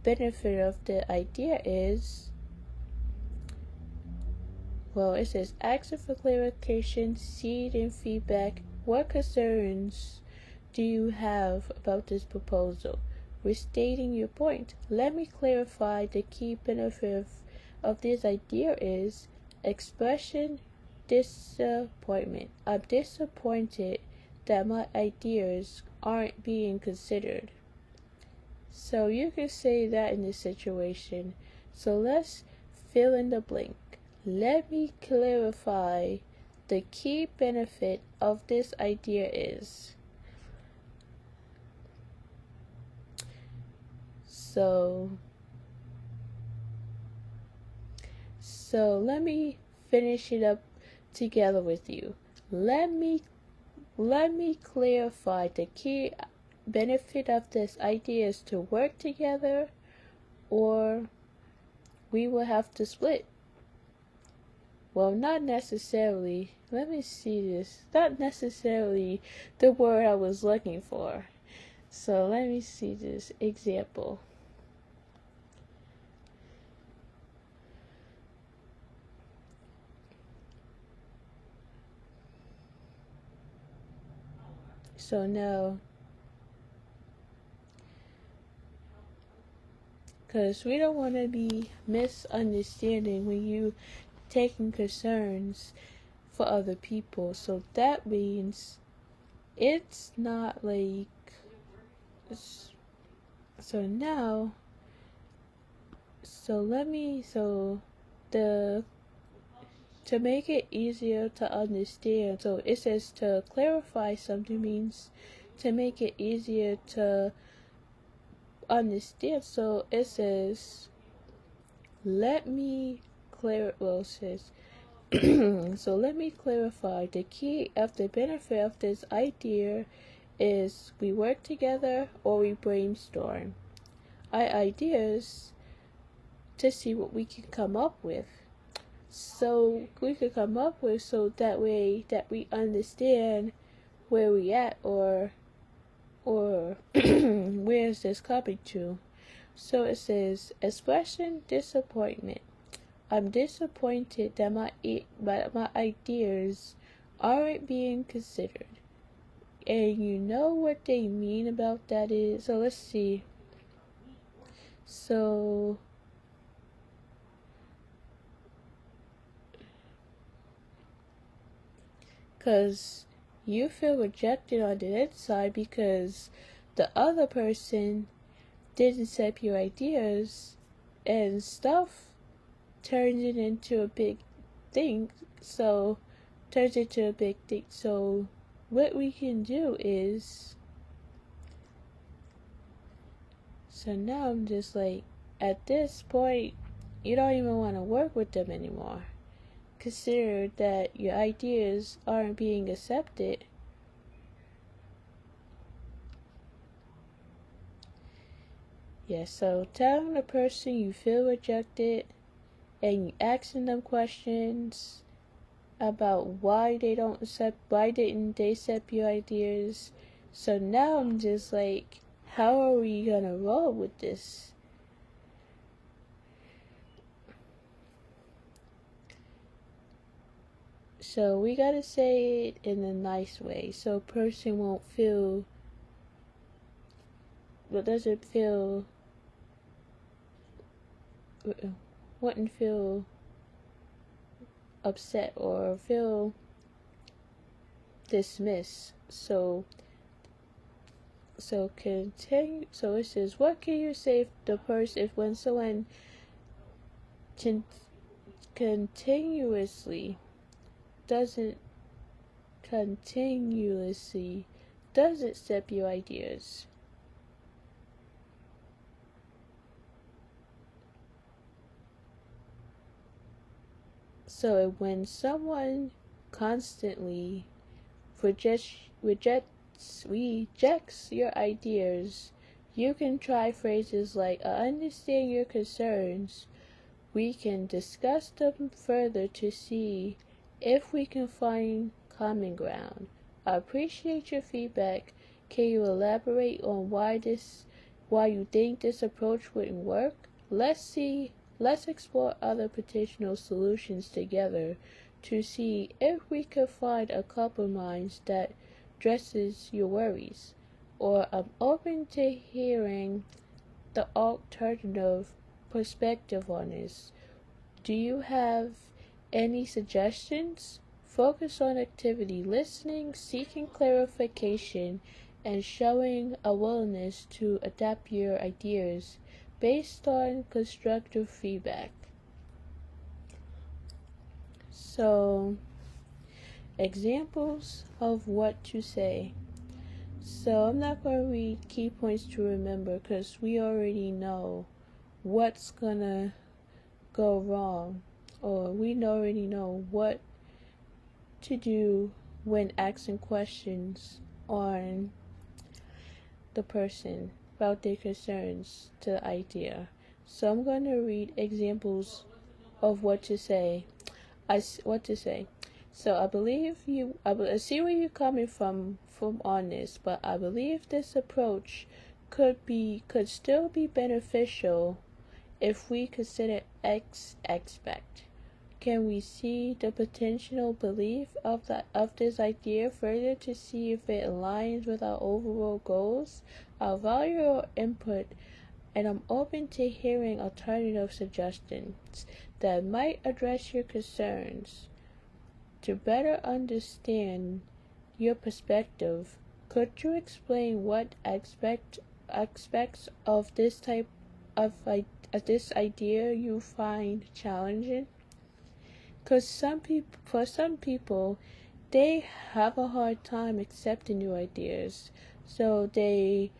benefit of the idea is, it says ask for clarification, seeking feedback. What concerns do you have about this proposal? Restating your point. Let me clarify. The key benefit of this idea is expression disappointment. I'm disappointed that my ideas aren't being considered. So you can say that in this situation. So let's fill in the blank. Let me clarify. The key benefit of this idea is. So let me finish it up together with you. Let me clarify. The key benefit of this idea is to work together, or we will have to split. Well, not necessarily. Let me see this. Not necessarily the word I was looking for. So let me see this example. So now, because we don't want to be misunderstanding when you taking concerns for other people. So that means it's not like. So now, to make it easier to understand, so it says to clarify something means to make it easier to understand. So it says, let me so let me clarify. The key of the benefit of this idea is we work together or we brainstorm our ideas to see what we can come up with. So we could come up with, so that way that we understand where we at, or where is this coming to. So it says expression disappointment. I'm disappointed that my ideas aren't being considered. And you know what they mean about that is, so let's see. So because you feel rejected on the inside because the other person didn't accept your ideas, and stuff turns it into a big thing. So what we can do is, so now I'm just like, at this point, you don't even want to work with them anymore. Consider that your ideas aren't being accepted. Yeah, so telling the person you feel rejected and you asking them questions about why didn't they accept your ideas. So now I'm just like, how are we gonna roll with this? So we gotta say it in a nice way, so a person won't feel, wouldn't feel upset or feel dismissed. So continue. So it says, what can you say if when someone continuously doesn't accept your ideas? So when someone constantly rejects your ideas, You can try phrases like, I understand your concerns. We can discuss them further to see if we can find common ground. I appreciate your feedback. Can you elaborate on why you think this approach wouldn't work? Let's explore other potential solutions together to see if we could find a compromise that addresses your worries. Or I'm open to hearing the alternative perspective on this. Do you have any suggestions? Focus on activity listening, seeking clarification, and showing a willingness to adapt your ideas based on constructive feedback. So, examples of what to say. So, I'm not going to read key points to remember because we already know what's going to go wrong, or we already know what to do when asking questions on the person about their concerns to the idea. So I'm going to read examples of what to say. So I see where you're coming from on this, but I believe this approach could still be beneficial if we consider X aspect. Can we see the potential belief of this idea further to see if it aligns with our overall goals? I value your input, and I'm open to hearing alternative suggestions that might address your concerns. To better understand your perspective, could you explain what aspects of this type of this idea you find challenging? Because for some people, they have a hard time accepting new ideas, so they're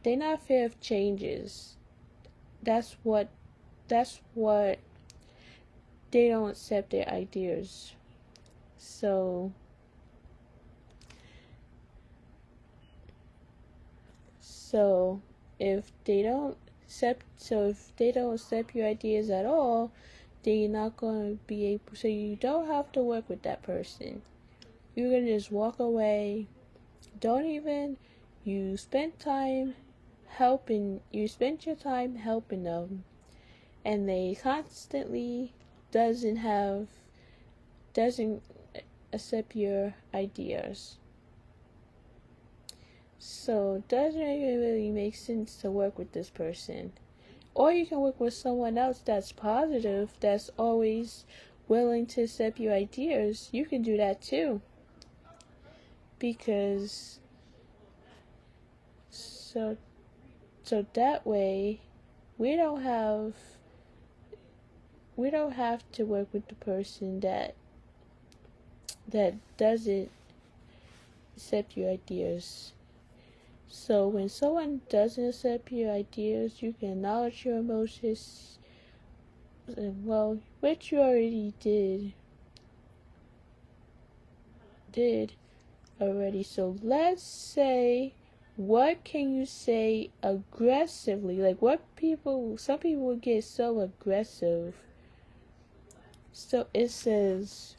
not fear of changes. That's what they don't accept their ideas. So if they don't accept your ideas at all, then you're not going to be able, so you don't have to work with that person. You can just walk away. You spend your time helping them, and they constantly doesn't accept your ideas. So it doesn't really make sense to work with this person. Or you can work with someone else that's positive, that's always willing to accept your ideas. You can do that too. Because so that way we don't have to work with the person that doesn't accept your ideas. So when someone doesn't accept your ideas, you can acknowledge your emotions, well, which you already did already. So let's say, what can you say aggressively? Like some people would get so aggressive. So it says,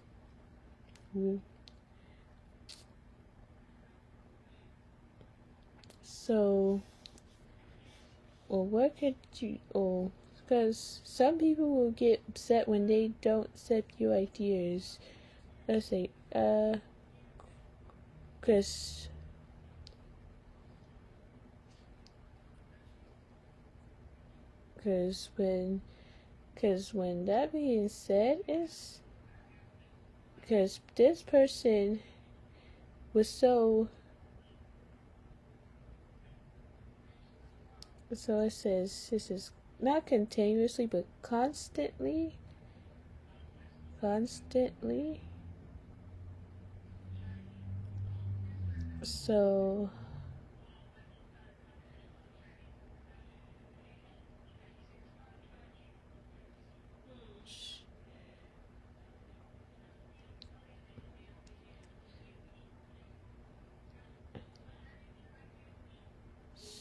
because some people will get upset when they don't accept your ideas. Let's say, because when that being said is, because this person was so it says this is not continuously but constantly so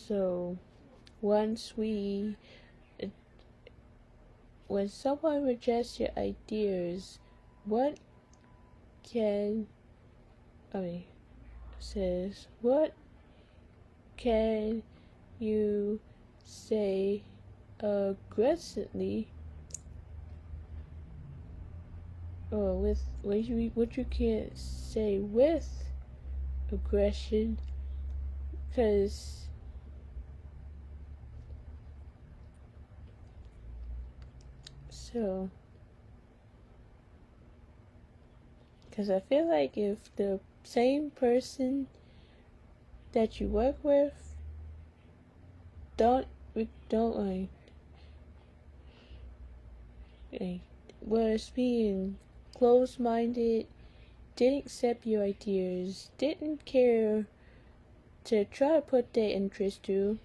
So once we when someone rejects your ideas, what can I mean says what can you say aggressively or with what you can't say with aggression, because I feel like if the same person that you work with don't was being closed-minded, didn't accept your ideas, didn't care to try to put their interest through.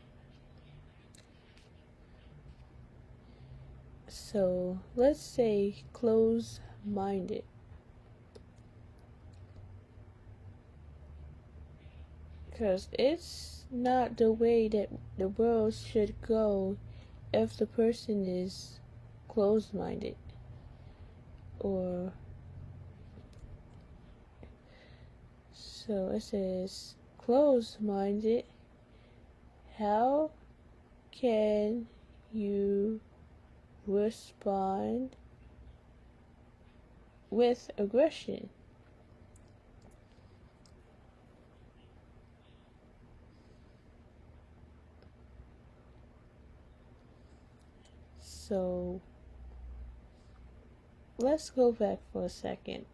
So let's say closed-minded. Because it's not the way that the world should go if the person is closed-minded. Or so it says closed-minded. How can you respond with aggression? So let's go back for a second.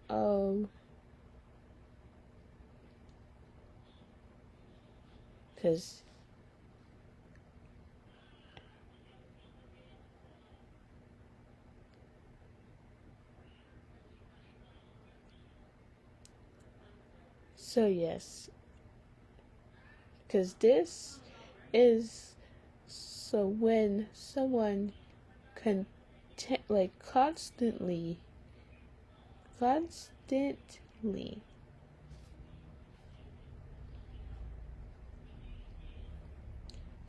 Because so yes, because this is so when someone constantly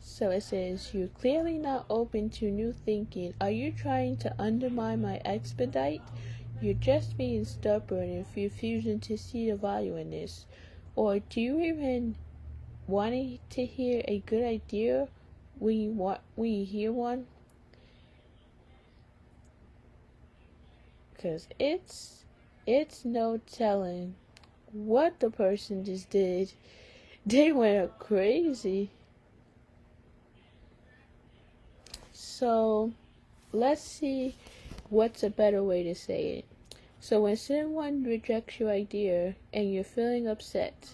so it says you're clearly not open to new thinking. Are you trying to undermine my expedite? You're just being stubborn and refusing to see the value in this. Or do you even want to hear a good idea when you hear one? Because it's no telling what the person just did. They went crazy. So let's see what's a better way to say it. So when someone rejects your idea and you're feeling upset,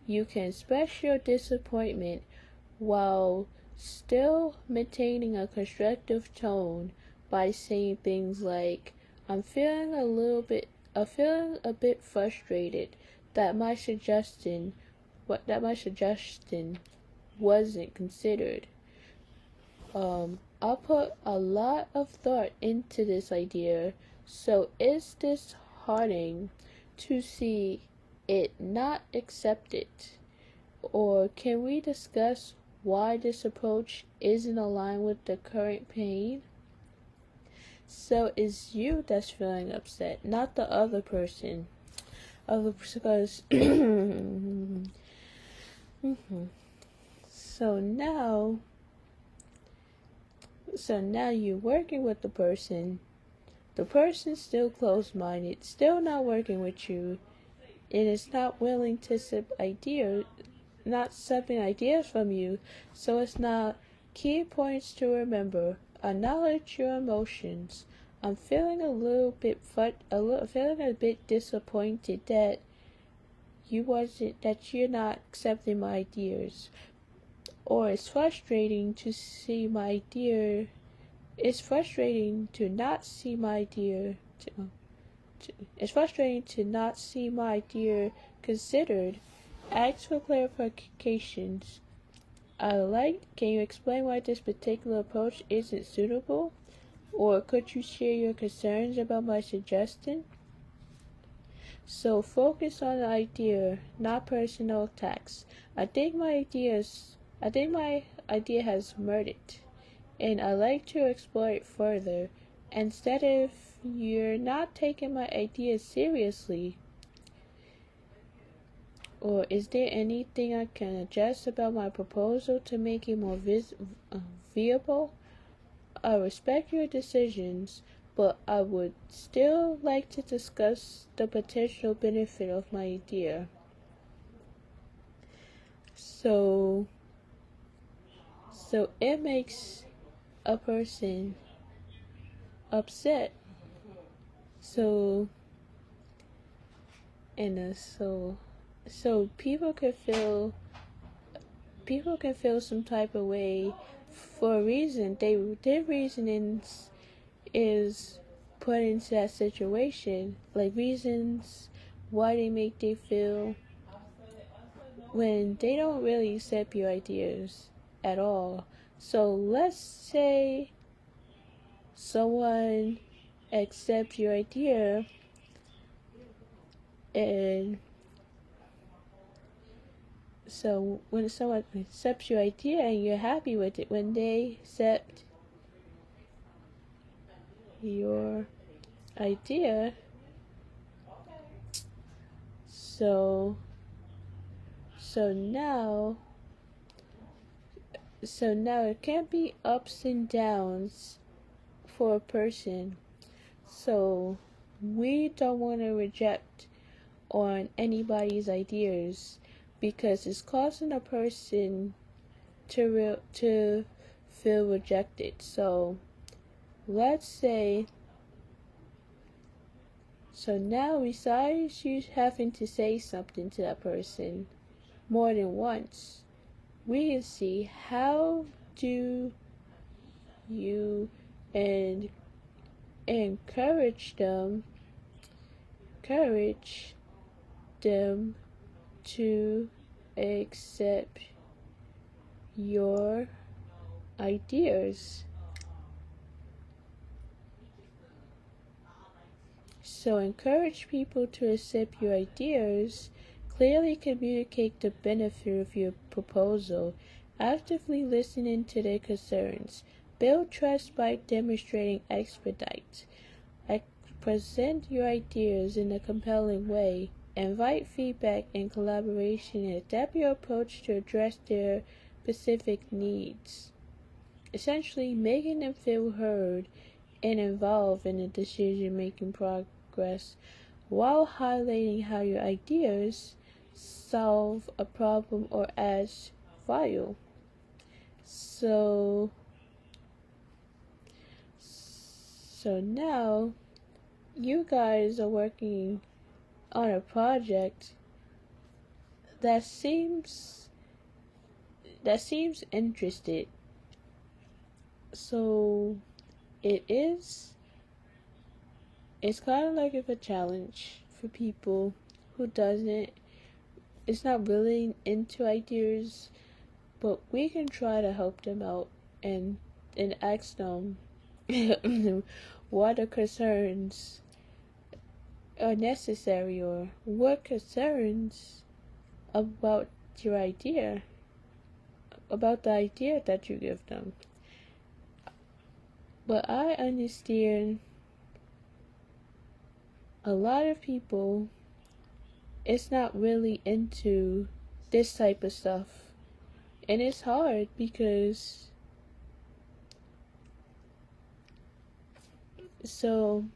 you can express your disappointment while still maintaining a constructive tone by saying things like, I'm feeling a bit frustrated that my suggestion wasn't considered. I put a lot of thought into this idea, so it's disheartening to see it not accepted. Or can we discuss why this approach isn't aligned with the current pain? So it's you that's feeling upset, not the other person. Because so now you're working with the person's still closed-minded, still not working with you, and is not willing to not accepting ideas from you. So it's not key points to remember. Acknowledge your emotions. I'm feeling feeling a bit disappointed that you're not accepting my ideas. Or it's frustrating to not see my idea considered. Ask for clarifications. Can you explain why this particular approach isn't suitable? Or could you share your concerns about my suggestion? So focus on the idea, not personal attacks. I think my idea has merit, and I like to explore it further. Instead of you're not taking my idea seriously, or is there anything I can adjust about my proposal to make it more viable? I respect your decisions, but I would still like to discuss the potential benefit of my idea. So, so it makes a person upset. So, and so people can feel some type of way for a reason. Their reasonings is put into that situation, like reasons why they feel when they don't really accept your ideas at all. So let's say someone accepts your idea, and so when someone accepts your idea and you're happy with it, when they accept your idea, so so now so now it can't be ups and downs for a person. So we don't want to reject on anybody's ideas because it's causing a person to feel rejected. So let's say, so now besides you having to say something to that person more than once, we can see how do you and encourage them to accept your ideas. So encourage people to accept your ideas. Clearly communicate the benefit of your proposal. Actively listening to their concerns. Build trust by demonstrating expedite. Present your ideas in a compelling way. Invite feedback and collaboration and adapt your approach to address their specific needs. Essentially, making them feel heard and involved in the decision-making progress while highlighting how your ideas solve a problem or add value. So now you guys are working on a project that seems interested. So it's kind of like a challenge for people who it's not really into ideas, but we can try to help them out and ask them what are concerns are necessary or what concerns about your idea, about the idea that you give them. But I understand a lot of people it's not really into this type of stuff. And it's hard because so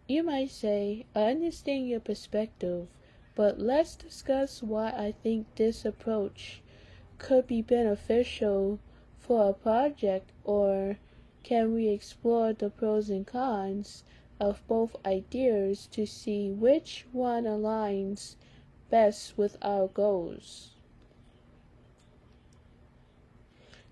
you might say, I understand your perspective, but let's discuss why I think this approach could be beneficial for a project, or can we explore the pros and cons of both ideas to see which one aligns best with our goals.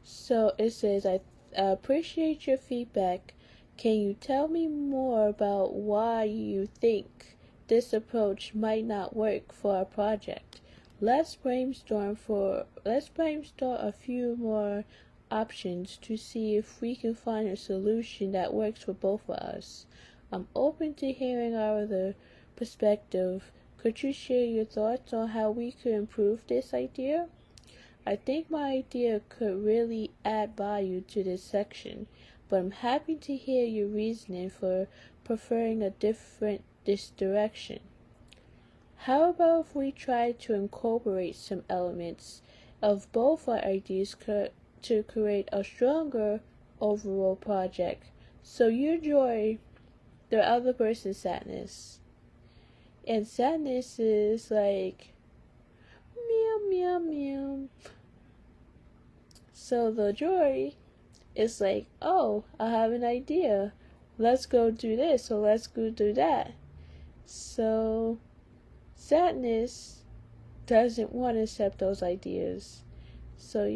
So it says, I appreciate your feedback. Can you tell me more about why you think this approach might not work for our project? Let's brainstorm a few more options to see if we can find a solution that works for both of us. I'm open to hearing our other perspective. Could you share your thoughts on how we could improve this idea? I think my idea could really add value to this section, but I'm happy to hear your reasoning for preferring this direction. How about if we try to incorporate some elements of both our ideas to create a stronger overall project? So your joy, the other person's sadness. And sadness is like meow meow meow. So the joy is like, oh, I have an idea. Let's go do this or let's go do that. So sadness doesn't want to accept those ideas. So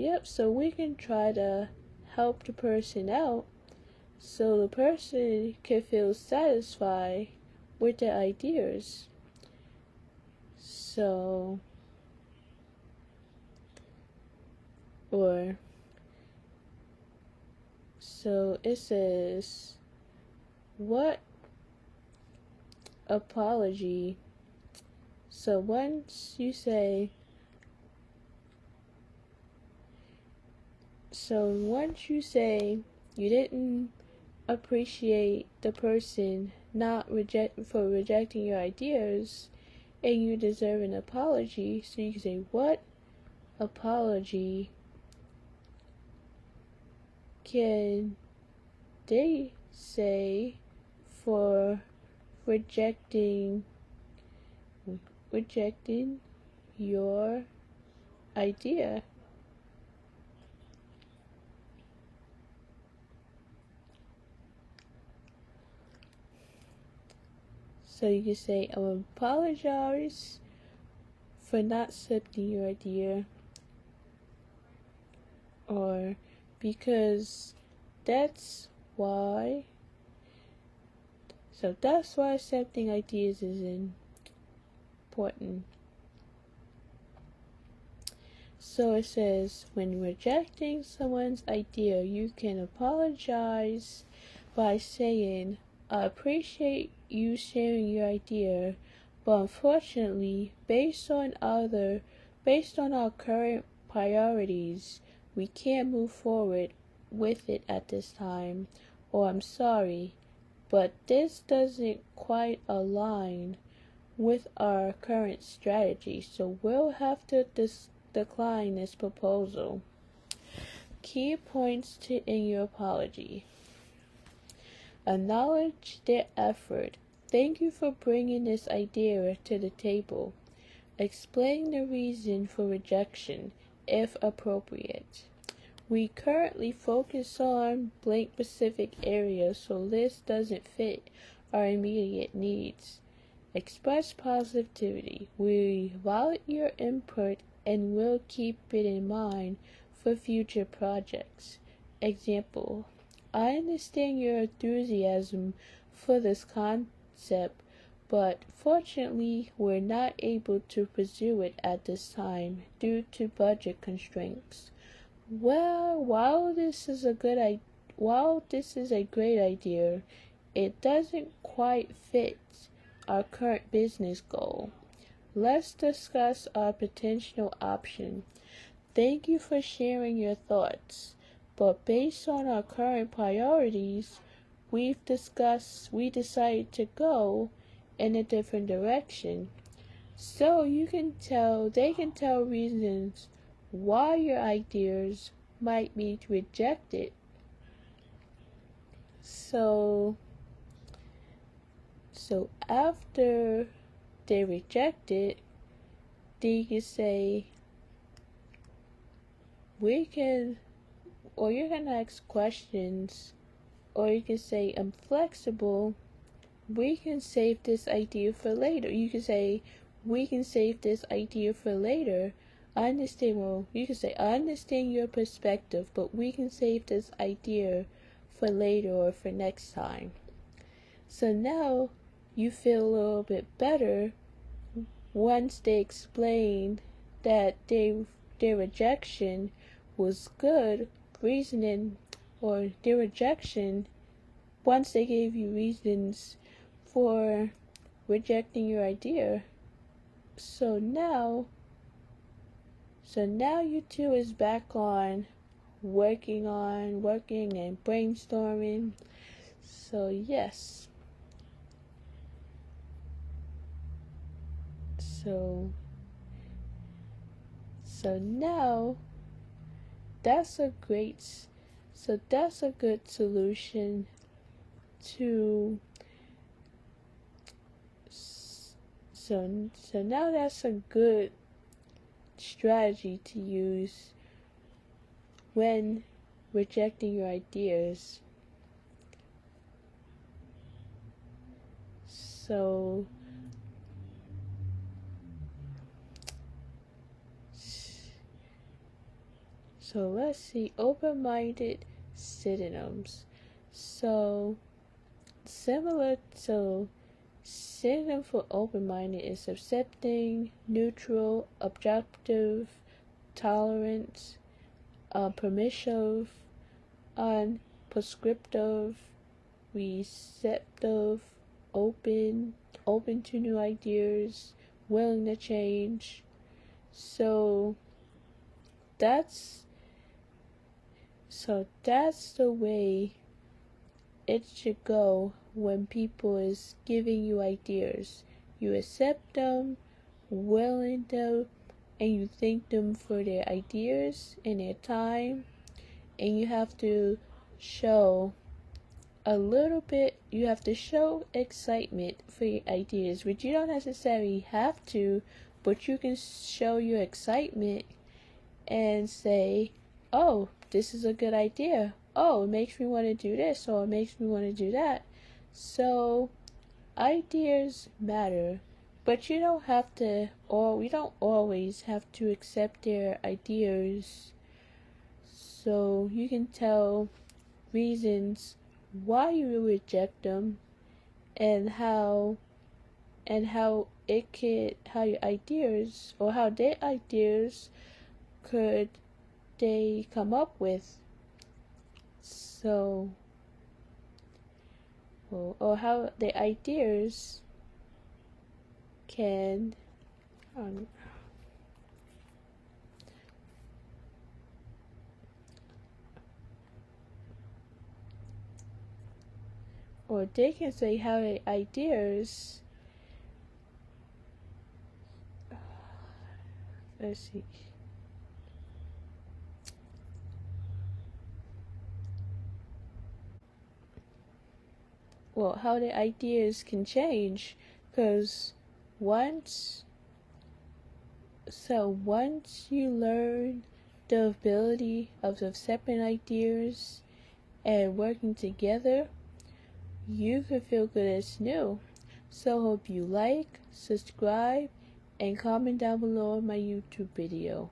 we can try to help the person out so the person can feel satisfied with their ideas. So it says, what apology? So once you say you didn't appreciate the person for rejecting your ideas, and you deserve an apology, so you can say, what apology can they say for rejecting your idea? So you can say, I apologize for not accepting your idea, or because that's why accepting ideas is important. So it says, when rejecting someone's idea, you can apologize by saying, I appreciate you sharing your idea, but unfortunately, based on our current priorities, we can't move forward with it at this time, or I'm sorry, but this doesn't quite align with our current strategy, so we'll have to decline this proposal. Key points in your apology. Acknowledge their effort. Thank you for bringing this idea to the table. Explain the reason for rejection, if appropriate. We currently focus on blank specific areas, so this doesn't fit our immediate needs. Express positivity. We value your input and will keep it in mind for future projects. Example, I understand your enthusiasm for this concept, but fortunately we're not able to pursue it at this time due to budget constraints. Well, while this is a great idea, it doesn't quite fit our current business goal. Let's discuss our potential option. Thank you for sharing your thoughts, but based on our current priorities, we decided to go in a different direction. So they can tell reasons why your ideas might be rejected. So after they reject it, they can say, you can ask questions, or you can say, I'm flexible, we can save this idea for later. You can say, we can save this idea for later. I understand your perspective, but we can save this idea for later or for next time. So now you feel a little bit better once they explain that their rejection was good reasoning, or their rejection, once they gave you reasons for rejecting your idea. So now So now you two is back on working and brainstorming. So yes. So now that's a great that's a good solution to so now that's a good strategy to use when rejecting your ideas. So let's see, open-minded synonyms. So synonym for open-minded is accepting, neutral, objective, tolerant, permissive, prescriptive, receptive, open to new ideas, willing to change. So that's the way it should go when people is giving you ideas. You accept them, willing them, and you thank them for their ideas and their time. And you have to show you have to show excitement for your ideas, which you don't necessarily have to, but you can show your excitement and say, oh, this is a good idea. Oh, it makes me want to do this, or it makes me want to do that. So, ideas matter, but you don't have to, or we don't always have to accept their ideas. So, you can tell reasons why you will reject them and how your ideas or how their ideas could they come up with. So or how the ideas can or they can say how the ideas let's see how the ideas can change, because once you learn the ability of accepting ideas and working together, you can feel good as new. So hope you like, subscribe, and comment down below on my YouTube video.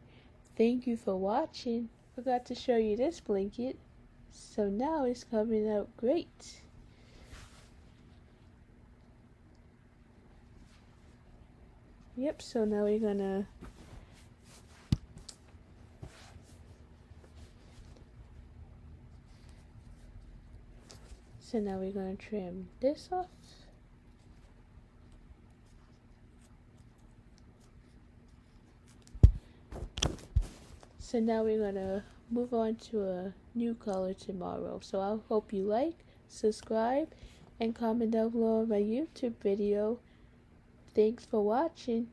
Thank you for watching. Forgot to show you this blanket. So now it's coming out great. Yep, so now we're gonna trim this off. So now we're gonna move on to a new color tomorrow. So I hope you like, subscribe, and comment down below on my YouTube video. Thanks for watching.